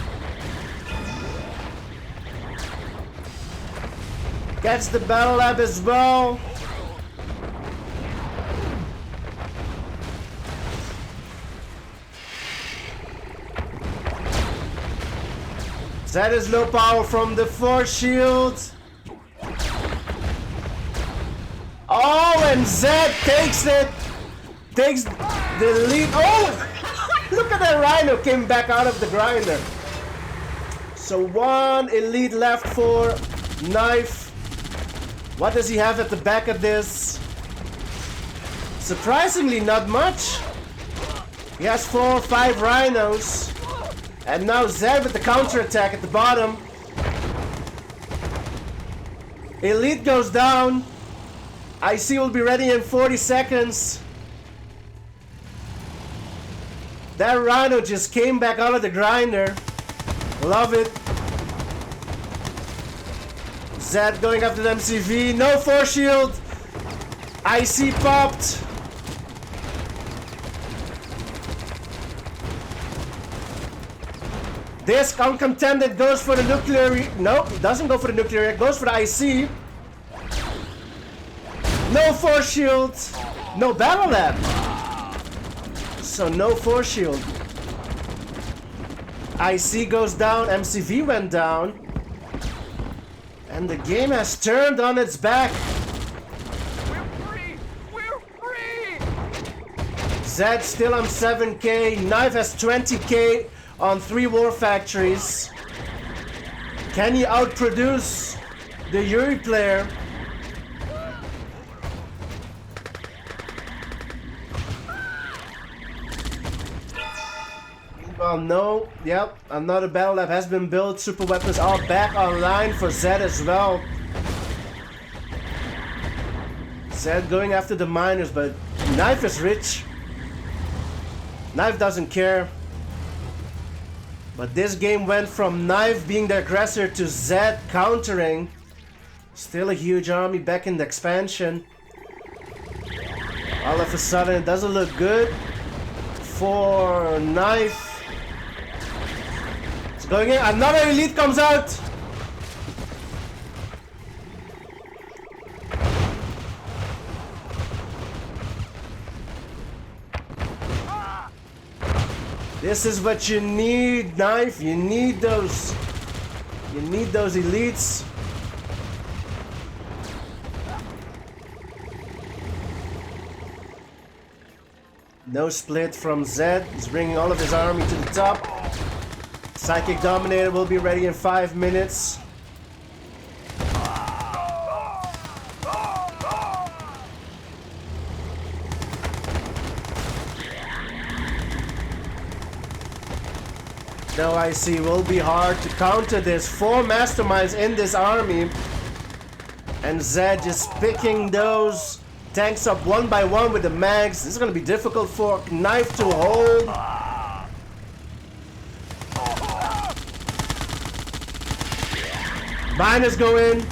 Gets the battle lab as well. Zedd is low power from the force shield. Oh, and Zedd takes it. Takes the lead. Oh! Look at that Rhino came back out of the grinder. So 1 elite left for Knife. What does he have at the back of this? Surprisingly, not much. He has 4 or 5 rhinos. And now Zedd with the counterattack at the bottom. Elite goes down. IC will be ready in 40 seconds. That Rhino just came back out of the grinder. Love it. Zedd going after the MCV. No force shield. IC popped. Disc uncontended goes for the nuclear. Nope, it doesn't go for the nuclear. It goes for the IC. No force shield. No battle lab. So no force shield. IC goes down. MCV went down. And the game has turned on its back. We're free! We're free! Zedd still on 7k. Knife has 20k on 3 war factories. Can he outproduce the Yuri player? Well, no. Yep, another battle lab has been built. Super weapons are back online for Zedd as well. Zedd going after the miners, but Knife is rich. Knife doesn't care. But this game went from Knife being the aggressor to Zedd countering. Still a huge army back in the expansion. All of a sudden it doesn't look good for Knife. It's going in. Another elite comes out. This is what you need, Knife. You need those. You need those elites. No split from Zedd. He's bringing all of his army to the top. Psychic Dominator will be ready in 5 minutes. No IC will be hard to counter this. 4 masterminds in this army. And Zedd just picking those tanks up one by one with the mags. This is going to be difficult for Knife to hold. Miners go in.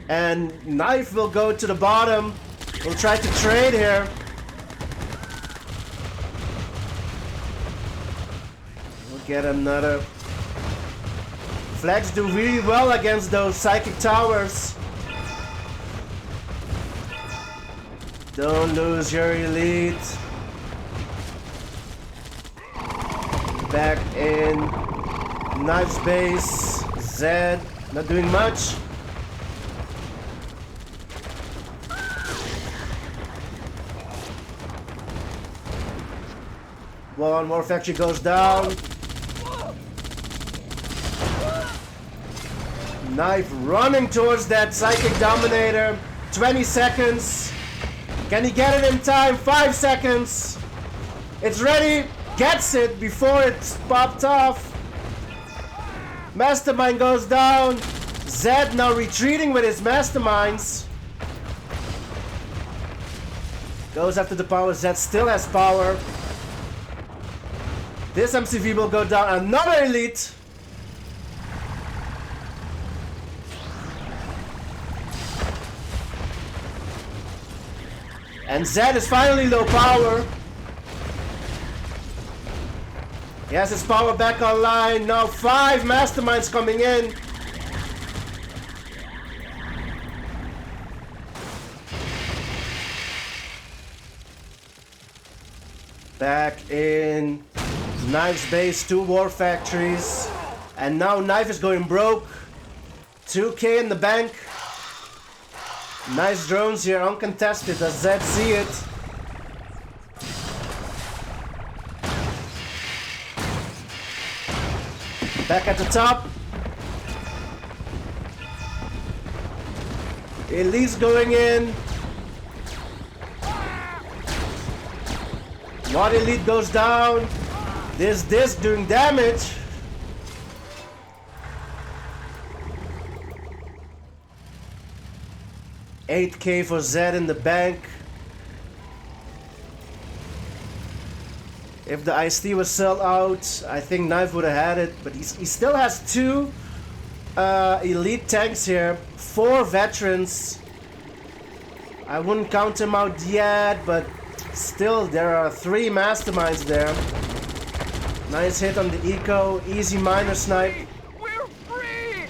And Knife will go to the bottom. We'll try to trade here. Get another. Flags do really well against those psychic towers. Don't lose your elite. Back in Knife's base. Zedd not doing much. One more factory goes down. Knife running towards that Psychic Dominator. 20 seconds. Can he get it in time? 5 seconds. It's ready. Gets it before it's popped off. Mastermind goes down. Zedd now retreating with his masterminds. Goes after the power. Zedd still has power. This MCV will go down. Another elite. And Zedd is finally low power. He has his power back online. Now 5 masterminds coming in. Back in Knife's base, 2 war factories. And now Knife is going broke. 2k in the bank. Nice drones here, uncontested. Does Zedd see it? Back at the top. Elite's going in. One elite goes down. This disc doing damage. 8K for Zedd in the bank. If the IST was sold out, I think Knife would have had it. But he still has 2 elite tanks here. 4 veterans. I wouldn't count him out yet, but still there are 3 masterminds there. Nice hit on the eco. Easy miner snipe. We're free!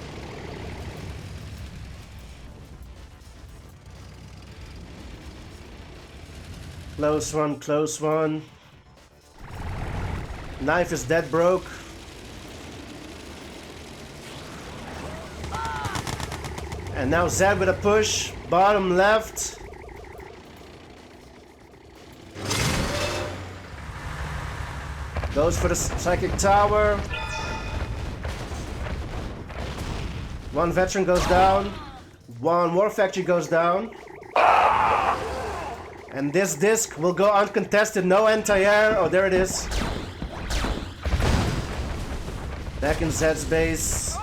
Close one, close one. Knife is dead broke. And now Zedd with a push. Bottom left. Goes for the psychic tower. 1 veteran goes down. 1 war factory goes down. And this disc will go uncontested. No anti-air. Oh, there it is. Back in Zedd's base.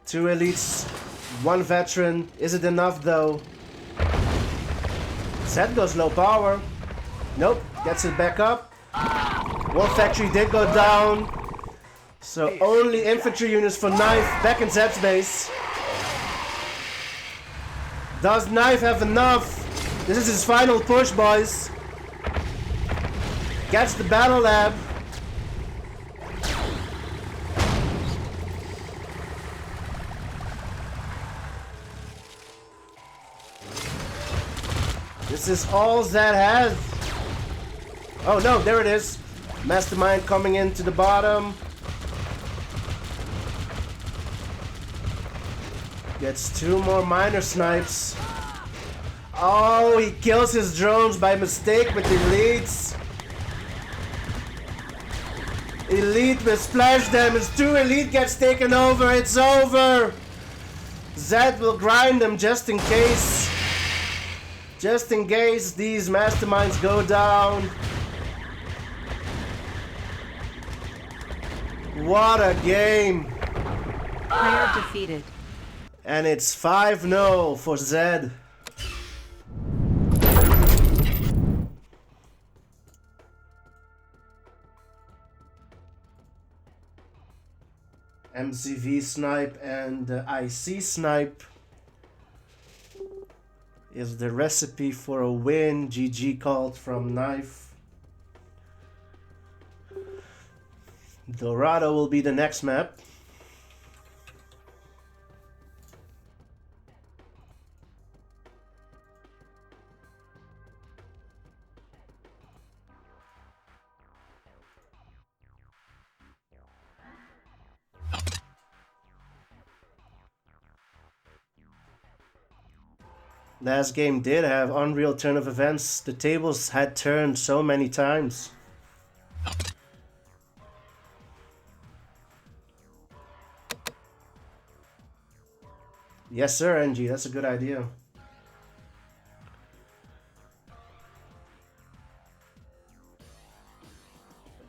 2 elites, 1 veteran. Is it enough though? Zedd goes low power. Nope, gets it back up. War factory did go down. So only infantry units for Knife back in Zedd's base. Does Knife have enough? This is his final push, boys. Gets the battle lab. This is all Zedd has. Oh no, there it is. Mastermind coming into the bottom. Gets 2 more miner snipes. Oh, he kills his drones by mistake with elites. Elite with splash damage. 2 elite gets taken over. It's over. Zedd will grind them just in case. Just in case these masterminds go down. What a game. Player defeated. And it's 5-0 for Zedd. MCV snipe and IC snipe is the recipe for a win. GG called from Knife. Dorado will be the next map. Last game did have unreal turn of events. The tables had turned so many times. Yes sir, NG, that's a good idea.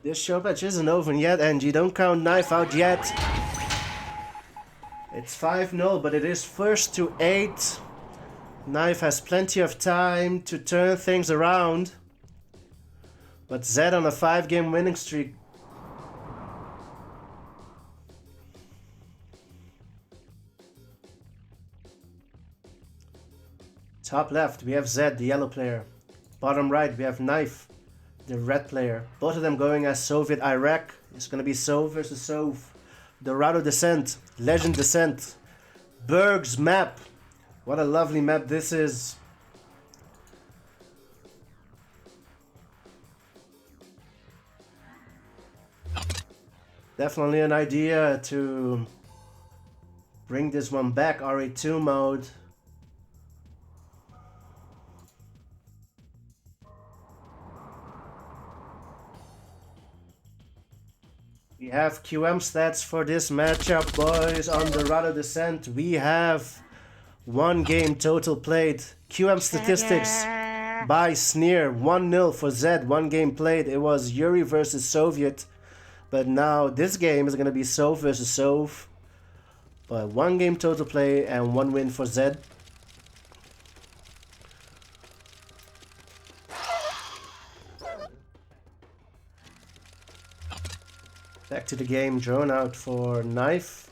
This showmatch isn't over yet, NG. Don't count Knife out yet. It's 5-0, but it is first to 8. Knife has plenty of time to turn things around. But Zedd on a 5-game winning streak. Top left, we have Zedd, the yellow player. Bottom right, we have Knife, the red player. Both of them going as Soviet Iraq. It's going to be Sov versus Sov. Dorado Descent, Legend Descent. Berg's map. What a lovely map this is. Definitely an idea to bring this one back, RA2 mode. We have QM stats for this matchup, boys. On Dorado Descent, we have 1 game total played. QM statistics by Sneer. 1-0 for Zedd. 1 game played. It was Yuri versus Soviet. But now this game is going to be Sov versus Sov. But 1 game total play and 1 win for Zedd. Back to the game. Drone out for Knife.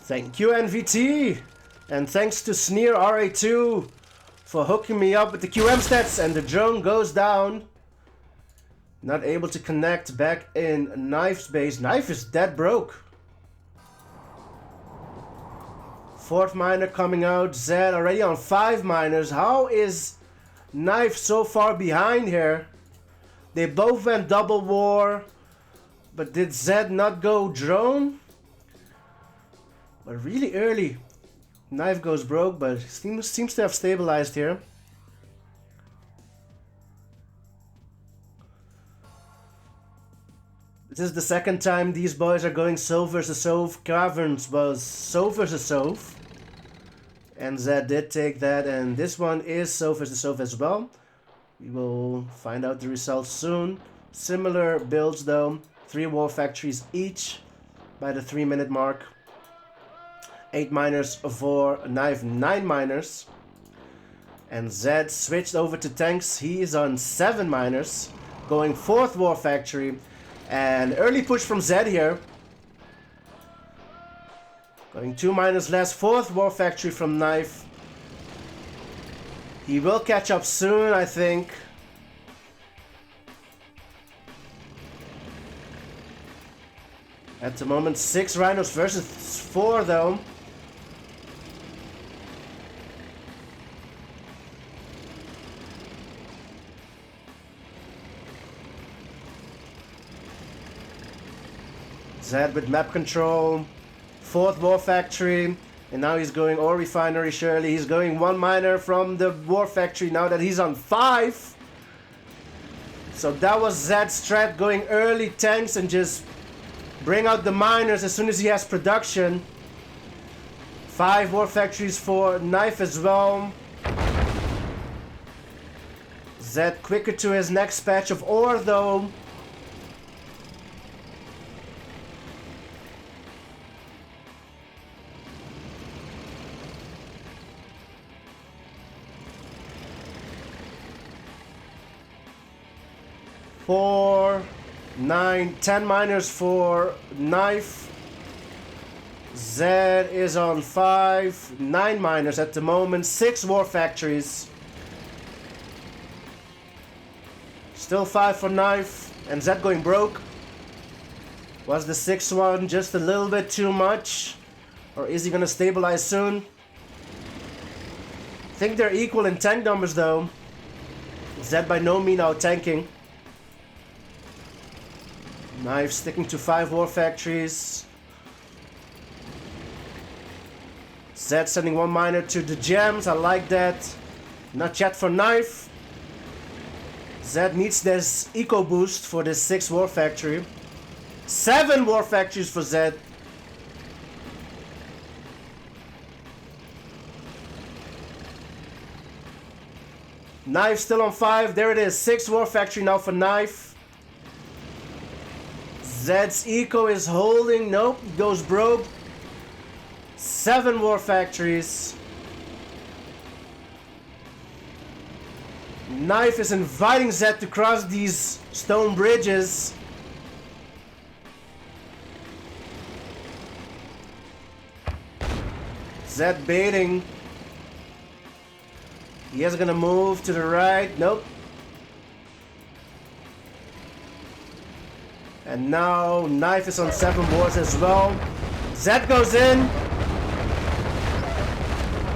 Thank you, NVT. And thanks to Sneer RA2 for hooking me up with the QM stats. And the drone goes down. Not able to connect back in Knife's base. Knife is dead broke. Fourth miner coming out. Zedd already on 5 miners. How is Knife so far behind here? They both went double war. But did Zedd not go drone? But really early. Knife goes broke, but seems to have stabilized here. This is the second time these boys are going Sov versus Sov. Caverns was Sov versus Sov. And Zedd did take that, and this one is Sov versus Sov as well. We will find out the results soon. Similar builds though. 3 war factories each by the 3-minute mark. 8 miners for Knife, 9 miners. And Zedd switched over to tanks. He is on 7 miners. Going 4th war factory. And early push from Zedd here. Going 2 miners less. 4th war factory from Knife. He will catch up soon, I think. At the moment, 6 rhinos versus 4 though. Zedd with map control. 4th war factory. And now he's going ore refinery surely. He's going 1 miner from the war factory now that he's on 5. So that was Zedd's strat, going early tanks and just bring out the miners as soon as he has production. 5 war factories for Knife as well. Zedd quicker to his next patch of ore though. Four, 9, 10 miners for Knife. Zedd is on 5, 9 miners at the moment, 6 war factories. Still 5 for Knife, and Zedd going broke. Was the 6th one just a little bit too much? Or is he gonna stabilize soon? I think they're equal in tank numbers though. Zedd by no means out tanking. Knife sticking to 5 war factories. Zedd sending 1 miner to the gems. I like that. Not yet for Knife. Zedd needs this eco boost for this 6 war factory. 7 war factories for Zedd. Knife still on 5. There it is. 6 war factory now for Knife. Zedd's eco is holding. Nope, goes broke. 7 war factories. Knife is inviting Zedd to cross these stone bridges. Zedd baiting. He is gonna move to the right. Nope. And now Knife is on 7 wars as well. Zedd goes in.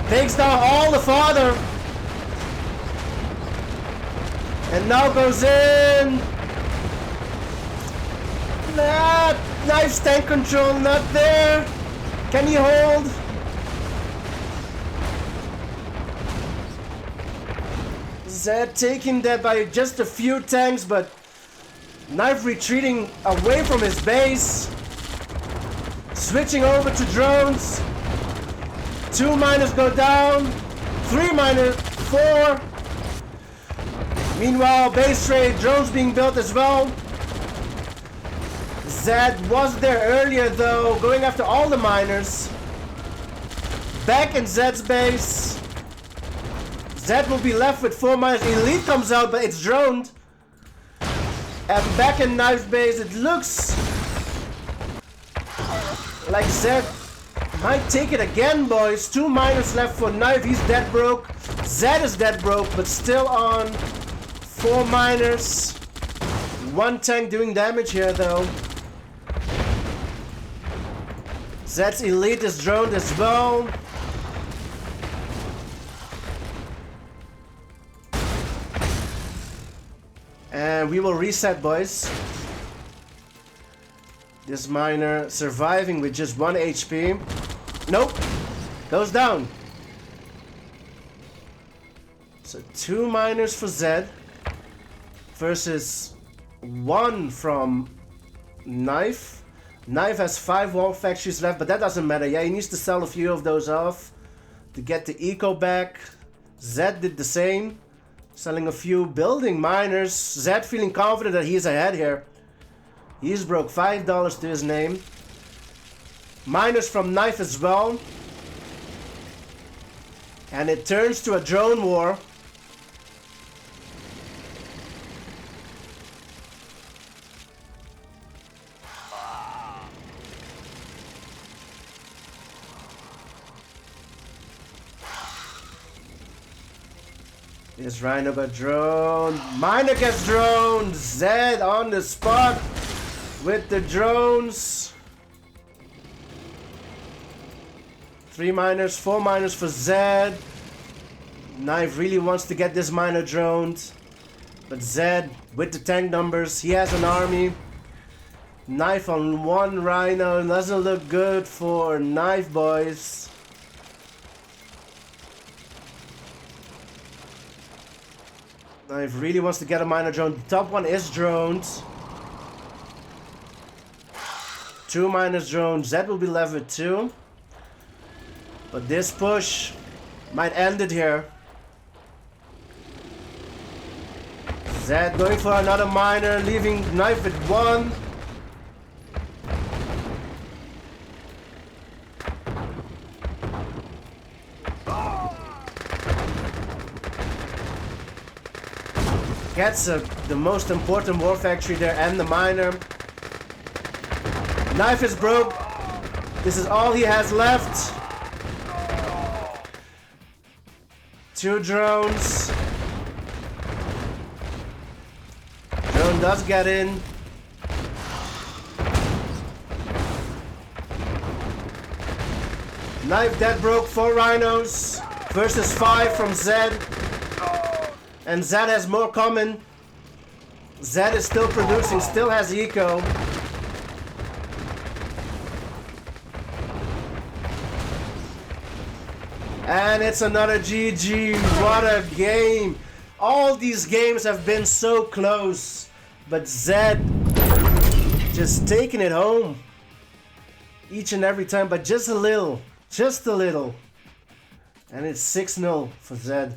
Takes down all the fodder. And now goes in. Nah, Knife's tank control not there. Can he hold? Zedd taking that by just a few tanks, but Knife retreating away from his base. Switching over to drones. 2 miners go down. 3 miners, 4. Meanwhile, base trade, drones being built as well. Zedd was there earlier though, going after all the miners. Back in Zedd's base. Zedd will be left with 4 miners. Elite comes out, but it's droned. And back in Knife base, it looks like Zedd might take it again, boys. 2 miners left for Knife. He's dead broke. Zedd is dead broke, but still on 4 miners. 1 tank doing damage here, though. Zedd's elite is droned as well. And we will reset, boys. This miner surviving with just 1 HP. Nope. Goes down. So 2 miners for Zedd. Versus 1 from Knife. Knife has 5 wall factories left, but that doesn't matter. Yeah, he needs to sell a few of those off to get the eco back. Zedd did the same. Selling a few building miners. Zedd feeling confident that he's ahead here. He's broke $5 to his name. Miners from Knife as well. And it turns to a drone war. This Rhino got droned. Miner gets droned. Zedd on the spot with the drones. 3 miners, 4 miners for Zedd. Knife really wants to get this miner droned. But Zedd, with the tank numbers, he has an army. Knife on 1 Rhino. Doesn't look good for Knife, boys. Knife really wants to get a miner drone. The top one is droned. 2 miners droned. Zedd will be left with 2. But this push might end it here. Zedd going for another miner, leaving Knife with 1. Gets the most important war factory there and the miner. Knife is broke. This is all he has left. 2 drones. Drone does get in. Knife dead broke 4 rhinos versus 5 from Zedd. And Zedd has more coming. Zedd is still producing, still has eco. And it's another GG. What a game. All these games have been so close. But Zedd just taking it home. Each and every time, but just a little. Just a little. And it's 6-0 for Zedd.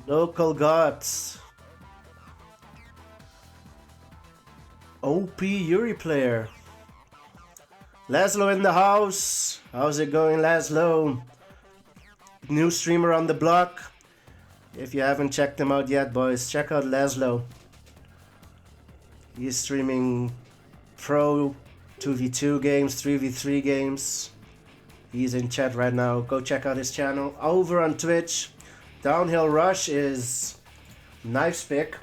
Local gods. OP Yuri player. Laszlo in the house. How's it going, Laszlo? New streamer on the block. If you haven't checked him out yet, boys, check out Laszlo. He's streaming pro 2v2 games, 3v3 games. He's in chat right now. Go check out his channel. Over on Twitch. Downhill Rush is Knife's pick.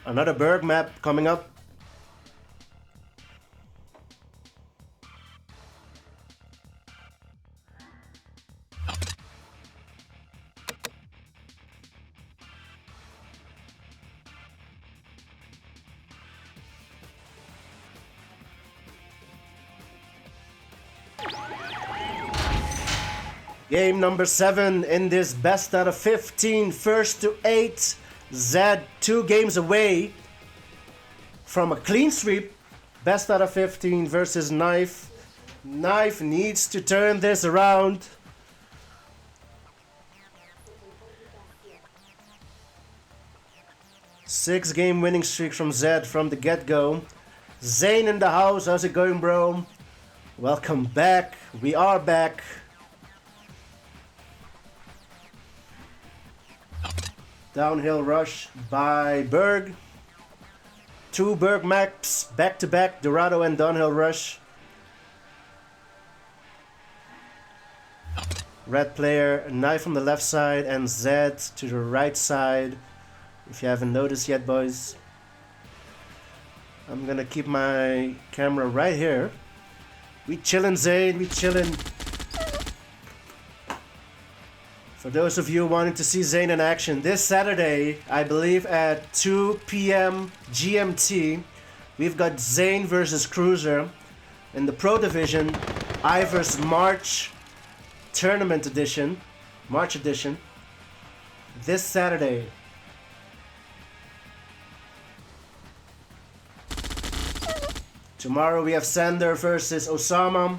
Another Berg map coming up. Game number 7 in this best out of 15, first to 8. Zedd 2 games away from a clean sweep. Best out of 15 versus Knife. Knife needs to turn this around. Six-game winning streak from Zedd from the get-go. Zane in the house, how's it going, bro? Welcome back. We are back. Downhill rush by Berg. 2 Berg maps back-to-back, Dorado and downhill rush. Red player, Knife on the left side and Zedd to the right side. If you haven't noticed yet, boys. I'm gonna keep my camera right here. We chillin', Zane, we chillin'. For those of you wanting to see Zane in action, this Saturday, I believe at 2 p.m. GMT, we've got Zane versus Cruiser in the Pro Division, I vs March Tournament Edition, March Edition, this Saturday. Tomorrow we have Sander versus Osama.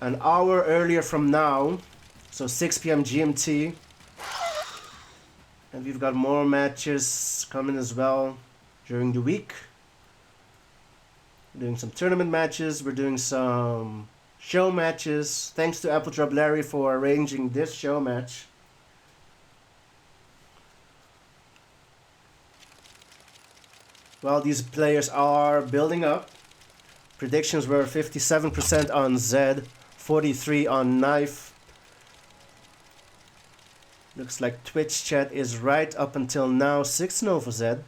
An hour earlier from now, so 6 p.m. GMT. And we've got more matches coming as well during the week. We're doing some tournament matches, we're doing some show matches. Thanks to Apple Drop Larry for arranging this show match. Well, these players are building up. Predictions were 57% on Zedd, 43 on Knife. Looks like Twitch chat is right up until now 6-0 for Zedd.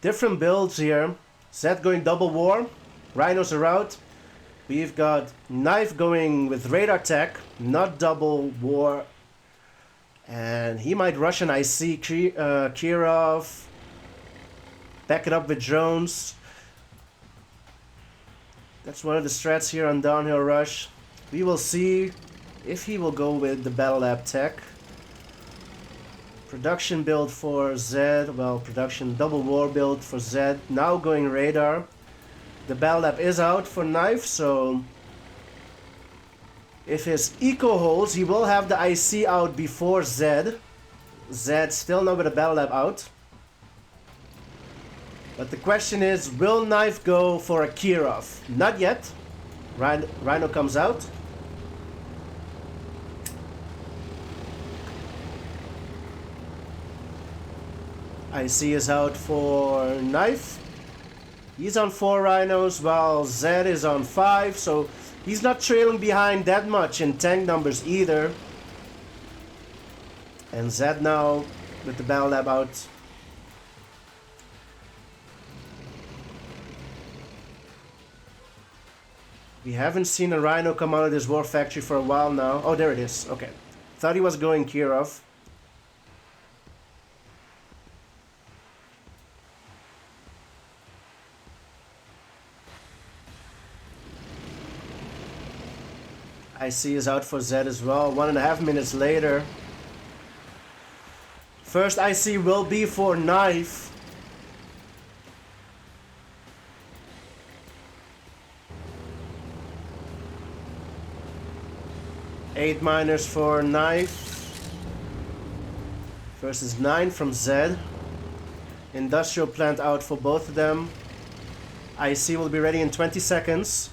Different builds here. Zedd going double war. Rhinos are out. We've got Knife going with radar tech, not double war. And he might rush an IC Kirov. Back it up with drones. That's one of the strats here on downhill rush. We will see if he will go with the Battle Lab tech. Production build for Zedd. Well, production double war build for Zedd. Now going radar. The Battle Lab is out for Knife, so if his eco holds, he will have the IC out before Zedd. Zedd still not with the Battle Lab out. But the question is, will Knife go for a Kirov? Not yet. Rhino comes out. IC is out for Knife. He's on 4 Rhinos while Zedd is on 5, so he's not trailing behind that much in tank numbers either. And Zedd now with the Battle Lab out. We haven't seen a Rhino come out of this War Factory for a while now. Oh, there it is. Okay. Thought he was going Kirov. IC is out for Zedd as well. 1.5 minutes later. First IC will be for Knife. Eight miners for Knife versus 9 from Zedd. Industrial plant out for both of them. IC will be ready in 20 seconds.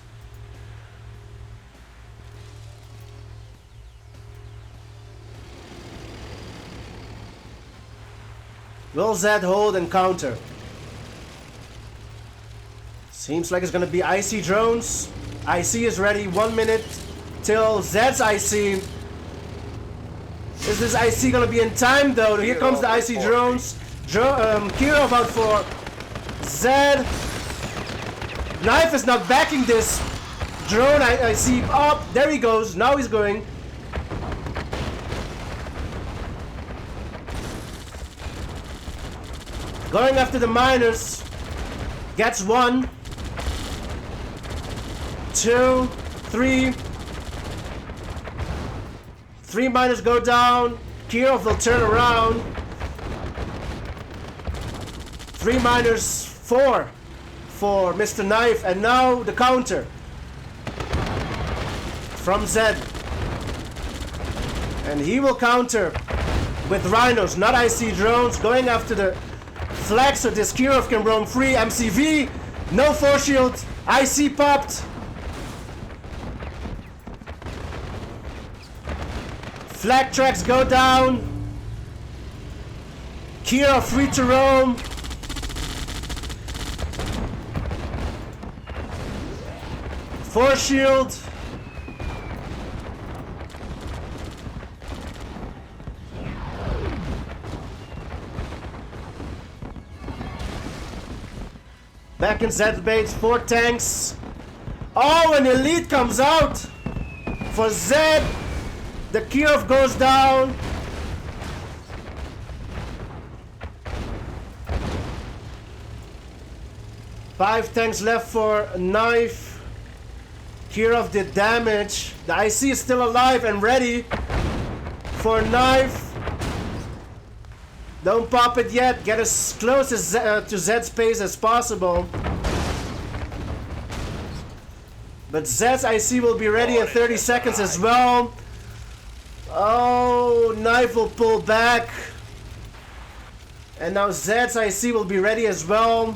Will Zedd hold and counter? Seems like it's gonna be IC drones. IC is ready, 1 minute till Zedd's IC. Is this IC gonna be in time though? Here comes the IC drones. Kirov out for Zedd. Knife is not backing this drone. I see up. There he goes. Now he's going. Going after the miners. Gets one. 2, 3. 3 miners go down. Kirov will turn around. 3 miners, 4 for Mr. Knife, and now the counter from Zedd. And he will counter with rhinos, not IC drones, going after the flag so this Kirov can roam free. MCV, no force shield, IC popped. Flag tracks go down. Kirov free to roam. Force shield. Back in Zedd base, 4 tanks. Oh, an elite comes out for Zedd. The Kirov goes down. Five tanks left for Knife. Kirov did damage. The IC is still alive and ready for Knife. Don't pop it yet. Get as close as to Zedd's pace as possible. But Zedd's IC will be ready in 30 seconds as well. Oh, Knife will pull back. And now Zedd's IC will be ready as well.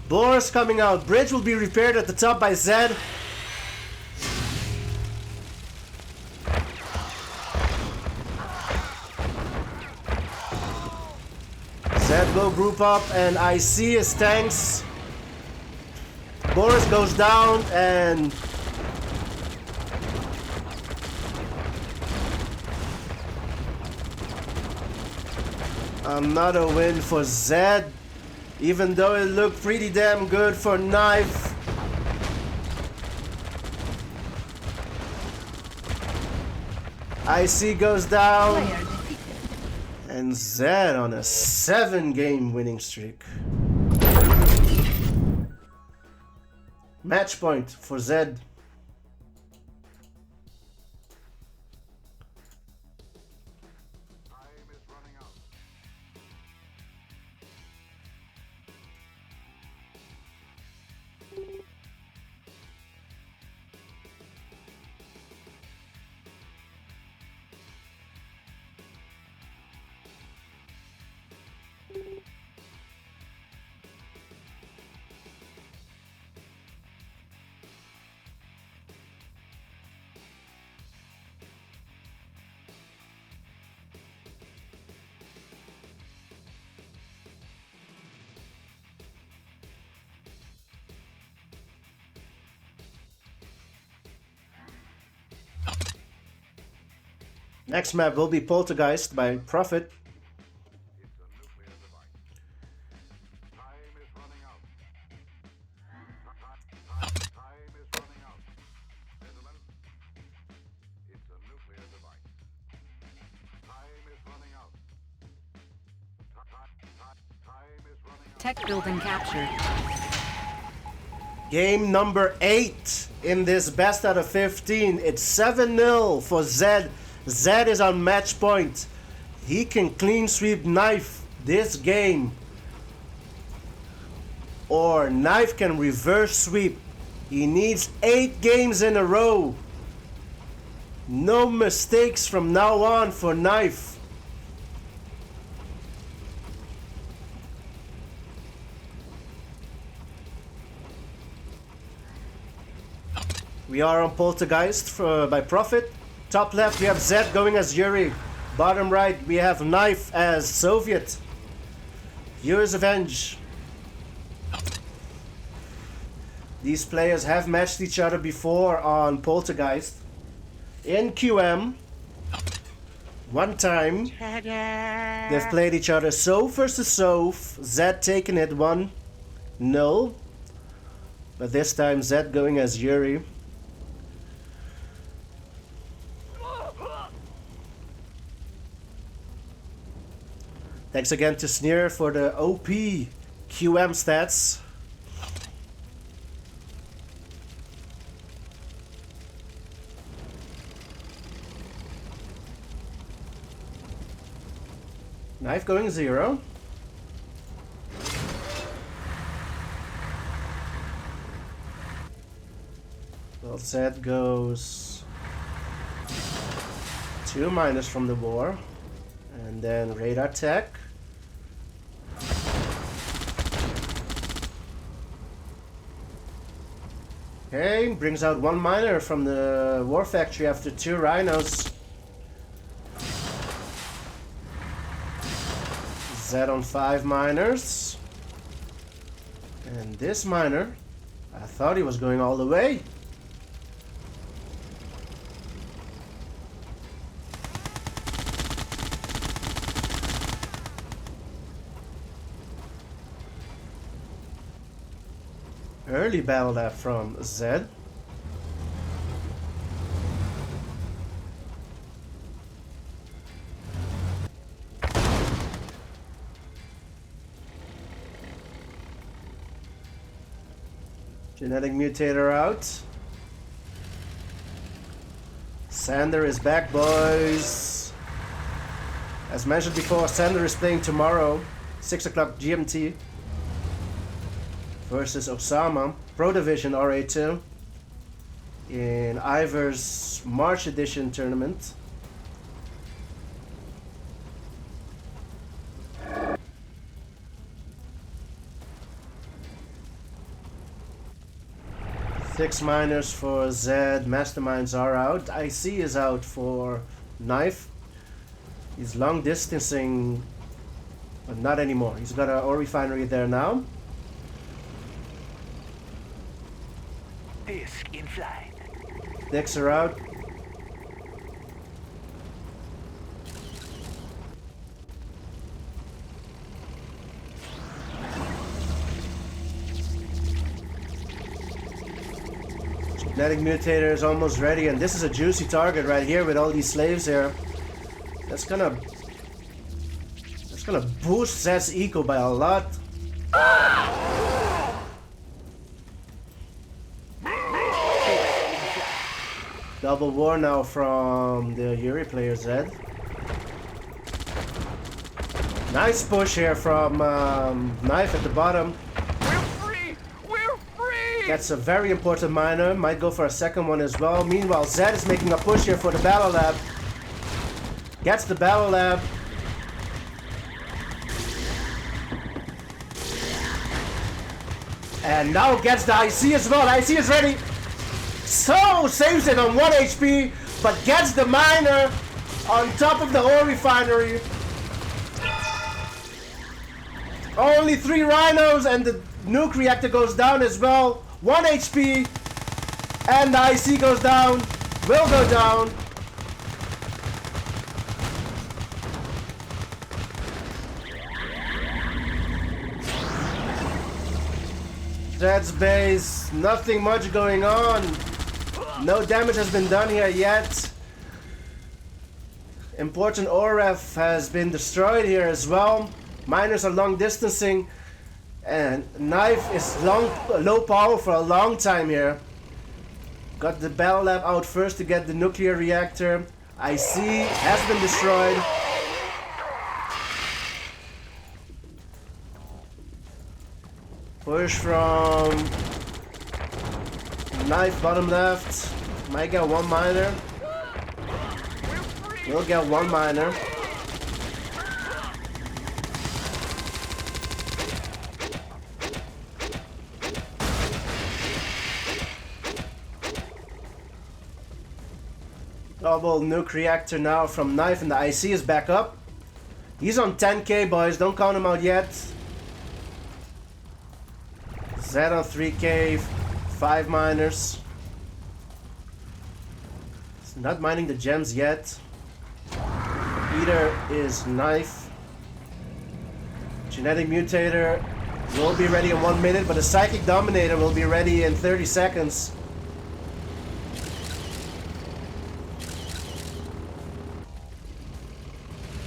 Boris coming out. Bridge will be repaired at the top by Zedd. Zedd will group up and IC his tanks. Boris goes down and another win for Zedd, even though it looked pretty damn good for Knife. IC goes down and Zedd on a 7-game winning streak. Match point for Zedd. Next map will be Poltergeist by Prophet. Tech building captured. Game number 8 in this best out of 15. It's 7-0 for Zedd. Zedd is on match point. He can clean sweep Knife this game. Or Knife can reverse sweep. He needs 8 games in a row. No mistakes from now on for Knife. We are on Poltergeist by Prophet. Top left, we have Zedd going as Yuri. Bottom right, we have Knife as Soviet. Yuri's Avenge. These players have matched each other before on Poltergeist. In QM. One time. They've played each other Soph versus Soph. Zedd taking it 1-0. But this time Zedd going as Yuri. Thanks again to Sneer for the OP QM stats. Knife going 0. Well, Zedd goes 2 minus from the war. And then radar tech. Okay, brings out 1 miner from the war factory after 2 rhinos. Zedd on 5 miners. And this miner, I thought he was going all the way. Early battle lap from Zedd. Genetic mutator out. Sander is back, boys. As mentioned before, Sander is playing tomorrow, 6 o'clock GMT. Versus Osama, Pro Division RA2 in Ivor's March Edition tournament. Six miners for Zedd, Masterminds are out. IC is out for Knife. He's long distancing, but not anymore. He's got an ore refinery there now. Disc in flight. Dicks are out. Genetic mutator is almost ready, and this is a juicy target right here with all these slaves here. That's gonna boost Zedd's eco by a lot. Double war now from the Yuri player Zedd. Nice push here from Knife at the bottom. We're free! We're free! Gets a very important miner. Might go for a second one as well. Meanwhile, Zedd is making a push here for the battle lab. Gets the battle lab. And now gets the IC as well. IC is ready. So saves it on 1 HP, but gets the miner on top of the ore refinery. Only 3 rhinos and the nuke reactor goes down as well. 1 HP and the IC goes down, will go down. Zedd's base, nothing much going on. No damage has been done here yet. Important ORF has been destroyed here as well. Miners are long distancing. And Knife is low power for a long time here. Got the battle lab out first to get the nuclear reactor. IC has been destroyed. Push from Knife bottom left. Might get 1 miner. We'll get 1 miner. Double nuke reactor now from Knife, and the IC is back up. He's on 10k, boys. Don't count him out yet. Zedd on 3k, 5 miners. He's not mining the gems yet. Eater is Knife. Genetic mutator will be ready in 1 minute, but the psychic dominator will be ready in 30 seconds.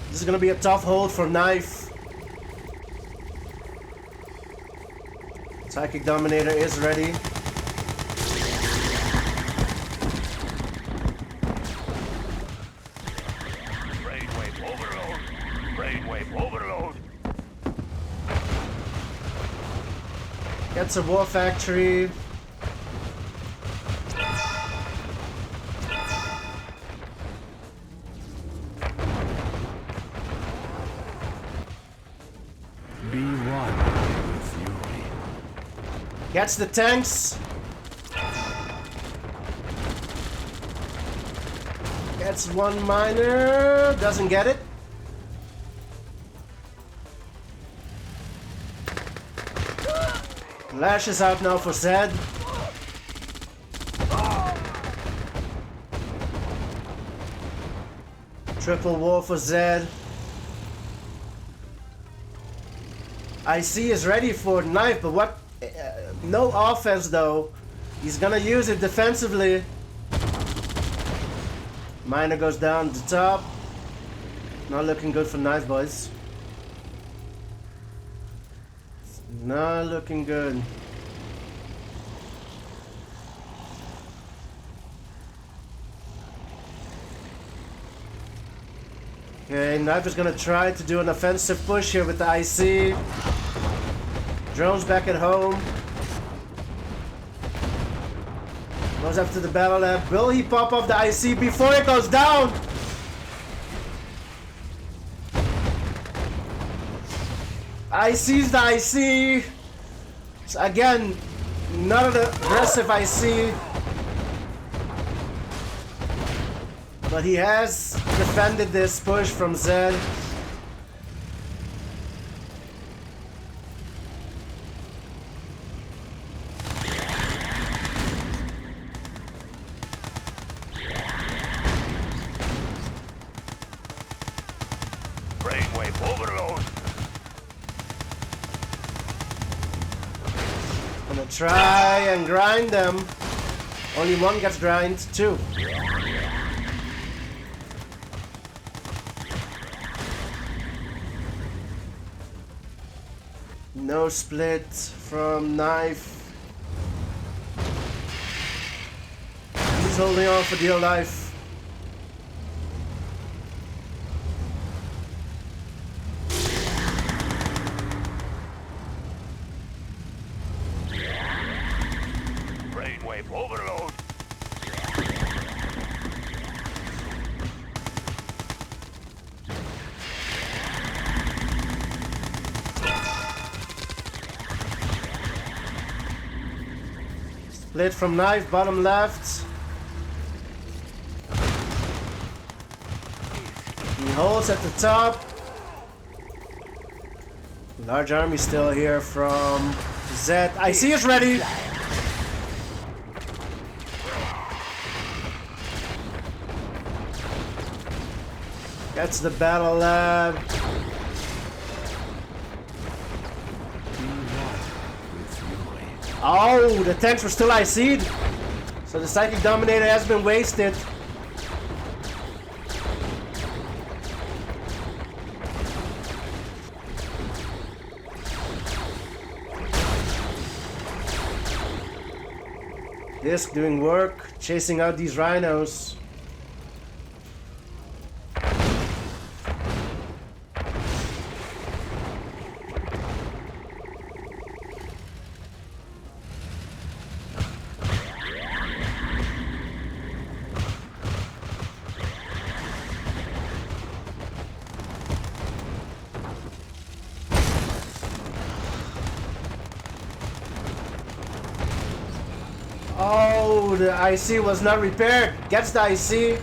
This is gonna be a tough hold for Knife. Psychic Dominator is ready. Brainwave overload. Brainwave overload. Gets a war factory. Be one with Yuri. Gets the tanks. Gets one miner. Doesn't get it. Lash is out now for Zedd. Triple war for Zedd. IC is ready for knife, but what? No offense though. He's gonna use it defensively. Miner goes down the top. Not looking good for knife, boys. Not looking good. Okay, Knife is gonna try to do an offensive push here with the IC. Drone's back at home. Goes up to the battle lab. Will he pop off the IC before it goes down? IC's the IC. So again, not an aggressive IC. But he has defended this push from Zedd. Brainwave overload. Gonna try and grind them. Only one gets grind, two. No split from Knife. He's holding on for dear life. Brainwave overload. Split from Knife, bottom left. He holds at the top. Large army still here from Zedd. IC is ready. Gets the battle lab. Oh, the tanks were still IC'd. So the Psychic Dominator has been wasted. Disc doing work, chasing out these rhinos. Oh, the IC was not repaired. Gets the IC.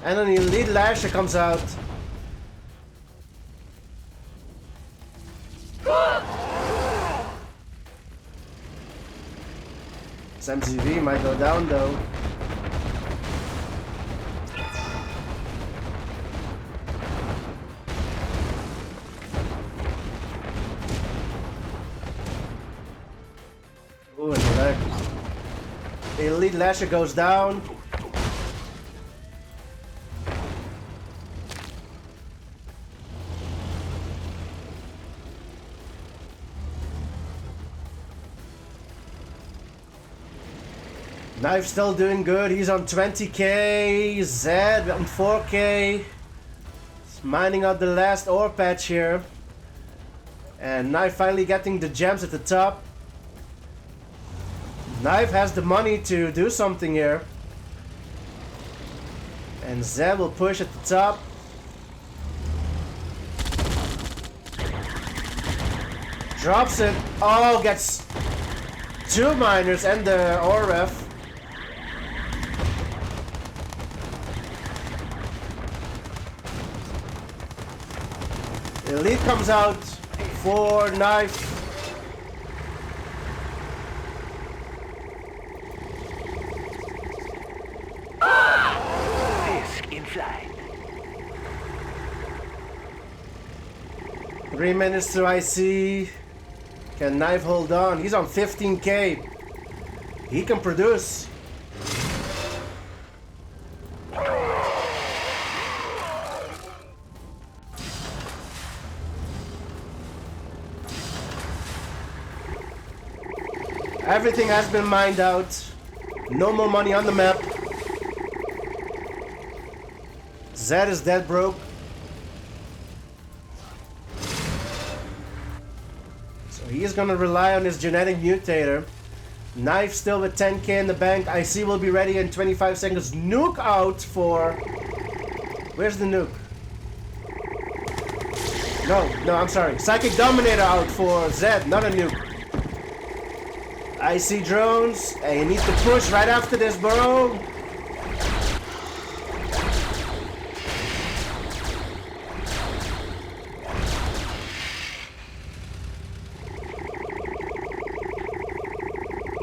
And an elite lasher comes out. This MCV might go down though. Ooh, in the leg. The elite lasher goes down. Knife still doing good. He's on 20k. Zedd on 4k. mining out the last ore patch here. And Knife finally getting the gems at the top. Knife has the money to do something here. And Zedd will push at the top. Drops it. Oh, gets 2 miners and the ore ref. Elite comes out for Knife. Disc in flight. 3 minutes to IC. Can Knife hold on? He's on 15k. He can produce. Everything has been mined out. No more money on the map. Zedd is dead broke. So he is gonna rely on his genetic mutator. Knife still with 10k in the bank. IC will be ready in 25 seconds. Nuke out for... Where's the nuke? No, I'm sorry. Psychic Dominator out for Zedd, not a nuke. I see drones. Hey, you need to push right after this, bro.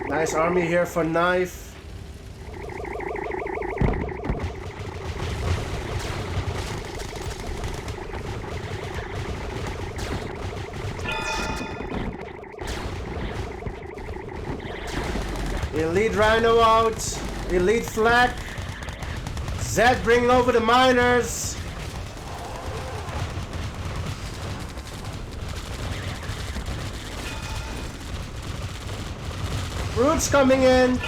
Nice army here for Knife. Elite Rhino out. Elite Flak. Zedd bringing over the miners. Roots coming in.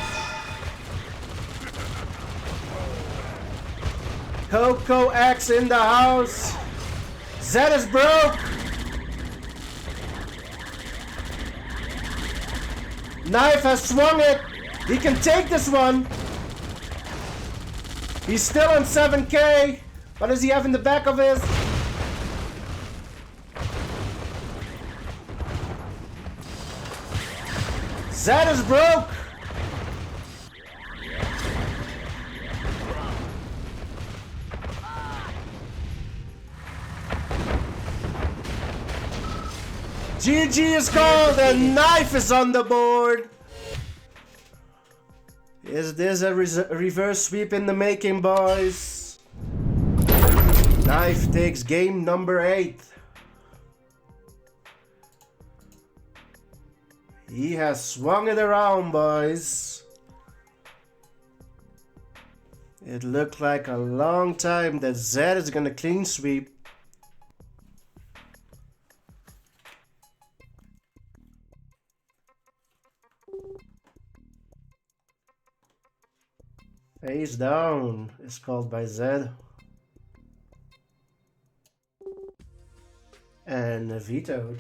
Coco X in the house. Zedd is broke. Knife has swung it. He can take this one. He's still on 7k. What does he have in the back of his? Zedd is broke. GG is called and Knife is on the board. Is this a reverse sweep in the making, boys? Knife takes game number 8. He has swung it around, boys. It looked like a long time that Zedd is gonna clean sweep. Face down is called by Zedd. And vetoed.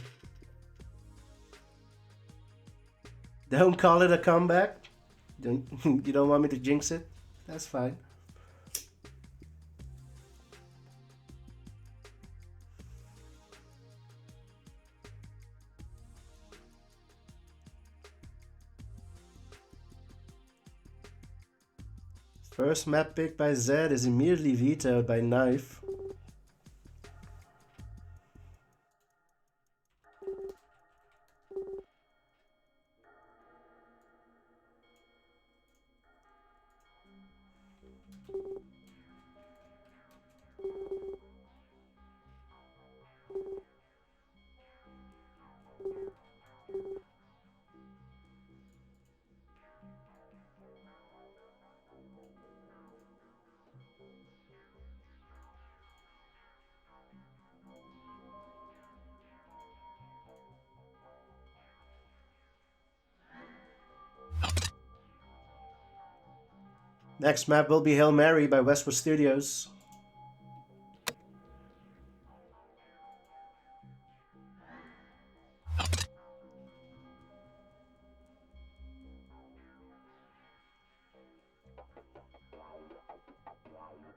Don't call it a comeback. You don't want me to jinx it? That's fine. First map pick by Zedd is immediately vetoed by Knife. Next map will be Hail Mary by Westwood Studios.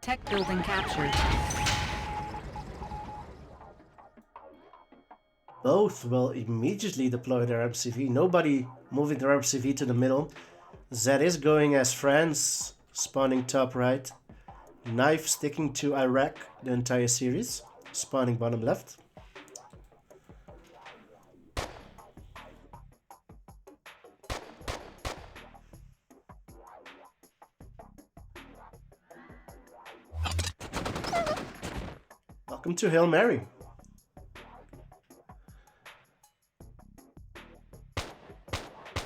Tech building captured. Both will immediately deploy their MCV. Nobody moving their MCV to the middle. Zedd is going as France, spawning top right. Knife sticking to Iraq the entire series, spawning bottom left. Welcome to Hail Mary.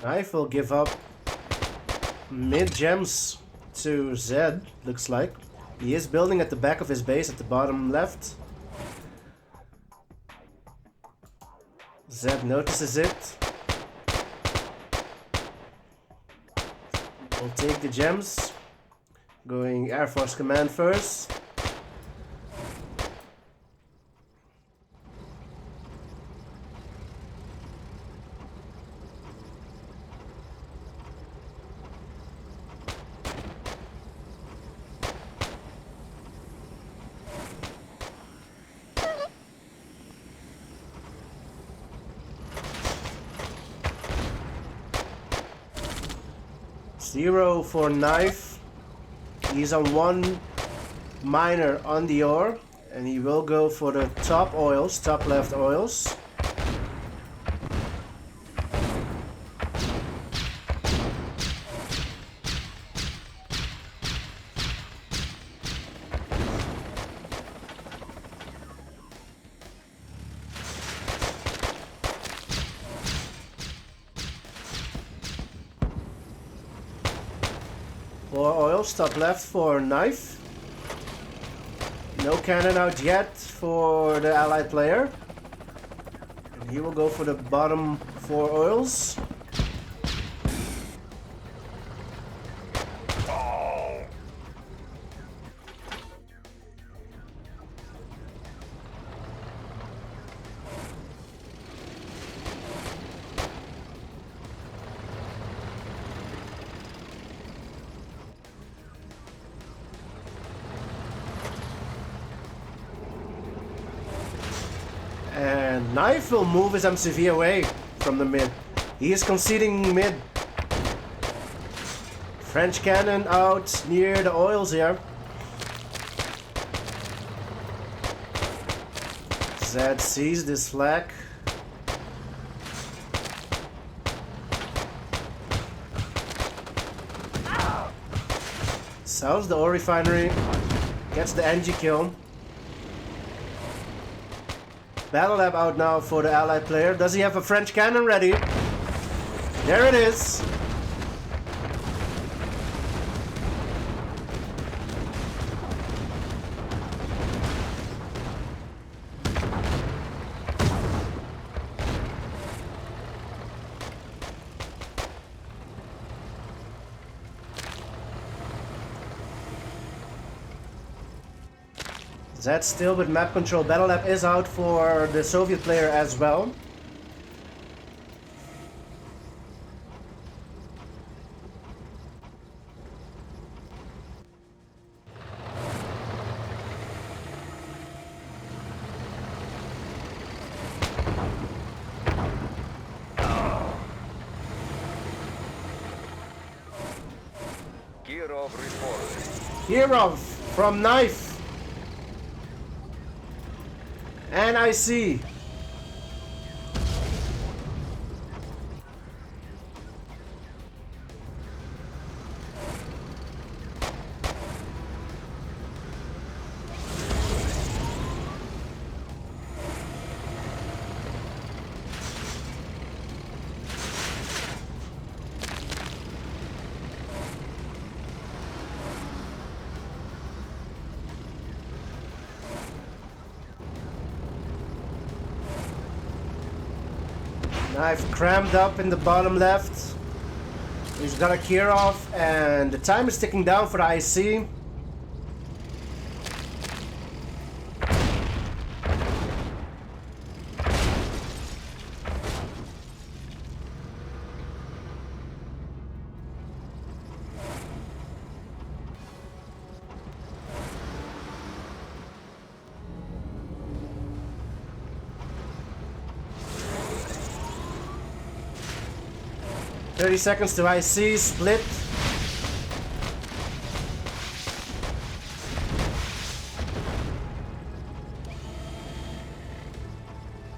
Knife will give up mid gems to Zedd, looks like. He is building at the back of his base at the bottom left. Zedd notices it. Will take the gems. Going Air Force Command first. Zero for Knife. He's on one miner on the ore, and he will go for the top oils, top left oils. Four oils, top left for Knife. No cannon out yet for the allied player. And he will go for the bottom four oils. And Knife will move his MCV away from the mid. He is conceding mid. French cannon out near the oils here. Zedd sees this flag. Sells the ore refinery. Gets the NG kill. Battle lab out now for the allied player. Does he have a French cannon ready? There it is. Zedd still with map control. Battle lab is out for the Soviet player as well. Kirov reporting. Kirov from Knife. And I see. Knife crammed up in the bottom left. He's got a Kirov, and the time is ticking down for the IC. 30 seconds to IC, split.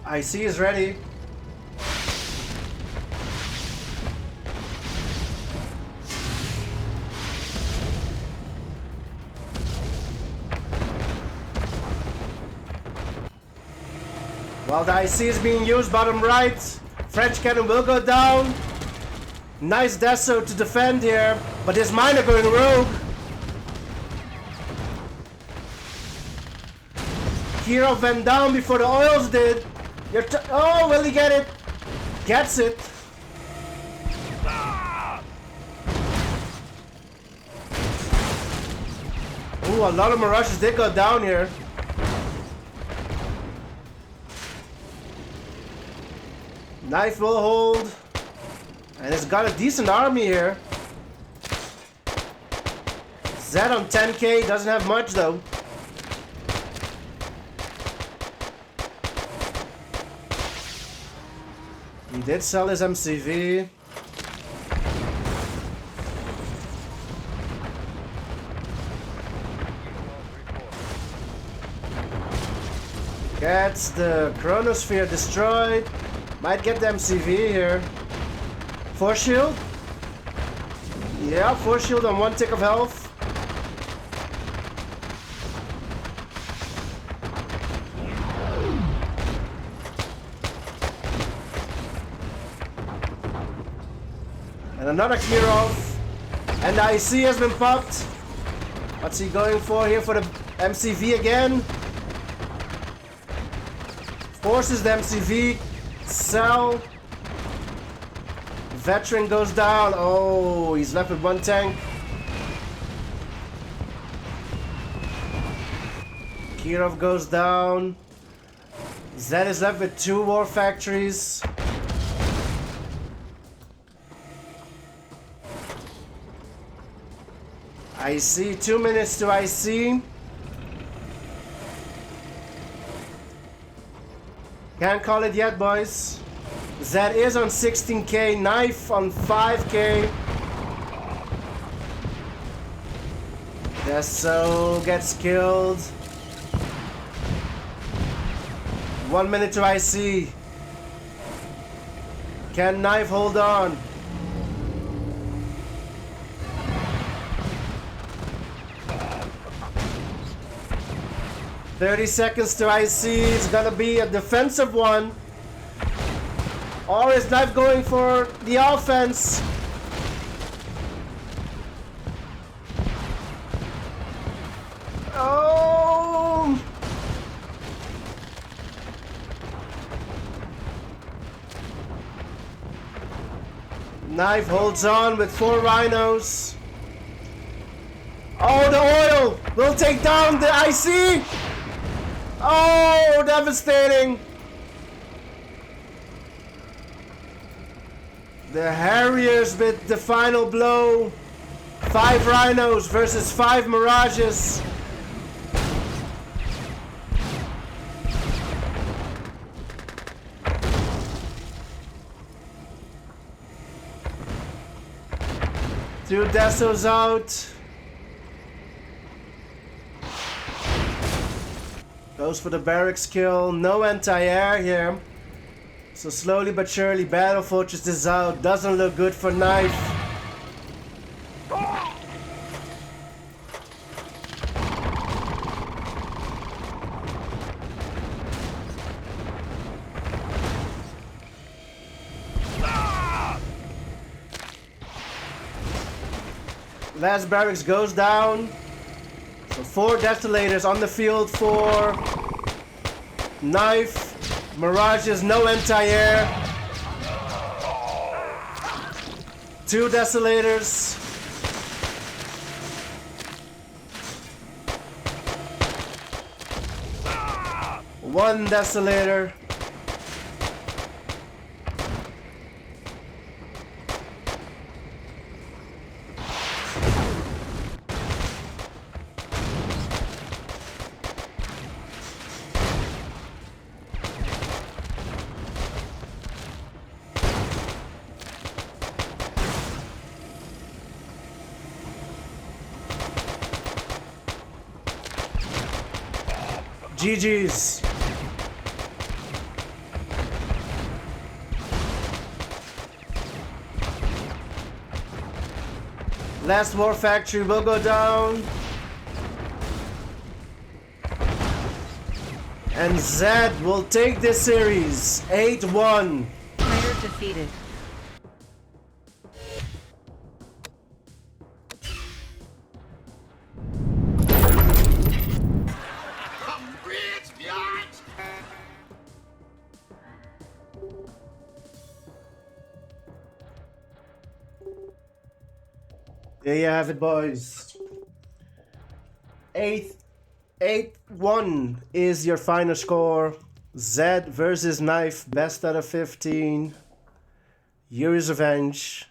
IC is ready. While the IC is being used, bottom right, French cannon will go down. Nice Deso to defend here, but his miner going rogue. Kirov went down before the oils did. Oh, will he get it? Gets it. Ooh, a lot of Mirages did go down here. Knife will hold. And it's got a decent army here. Zedd on 10k, doesn't have much though. He did sell his MCV. Gets the Chronosphere destroyed. Might get the MCV here. Force shield? Yeah, force shield on 1 tick of health. And another Kirov. And the IC has been popped. What's he going for here for the MCV again? Forces the MCV. Sell. Veteran goes down. Oh, he's left with 1 tank. Kirov goes down. Zedd is left with 2 war factories. IC, 2 minutes to IC. Can't call it yet, boys. Zedd is on 16k, Knife on 5k. Deso gets killed. 1 minute to IC. Can Knife hold on? "30 seconds to IC. It's gonna be a defensive one. Or is Knife going for the offense? Oh! Knife holds on with 4 rhinos. Oh, the oil will take down the IC. Oh, devastating. The Harriers with the final blow. 5 rhinos versus 5 mirages. Two Desos out. Goes for the barracks kill. No anti-air here. So slowly but surely, Battle Fortress is out. Doesn't look good for Knife. Last barracks goes down. So 4 Desolators on the field for Knife. Mirages, no anti-air. 2 Desolators. 1 Desolator. GG's. Last War Factory will go down. And Zedd will take this series 8-1. Player defeated. There you have it, boys. 8-1 is your final score. Zedd versus Knife, best out of 15. Yuri's Revenge.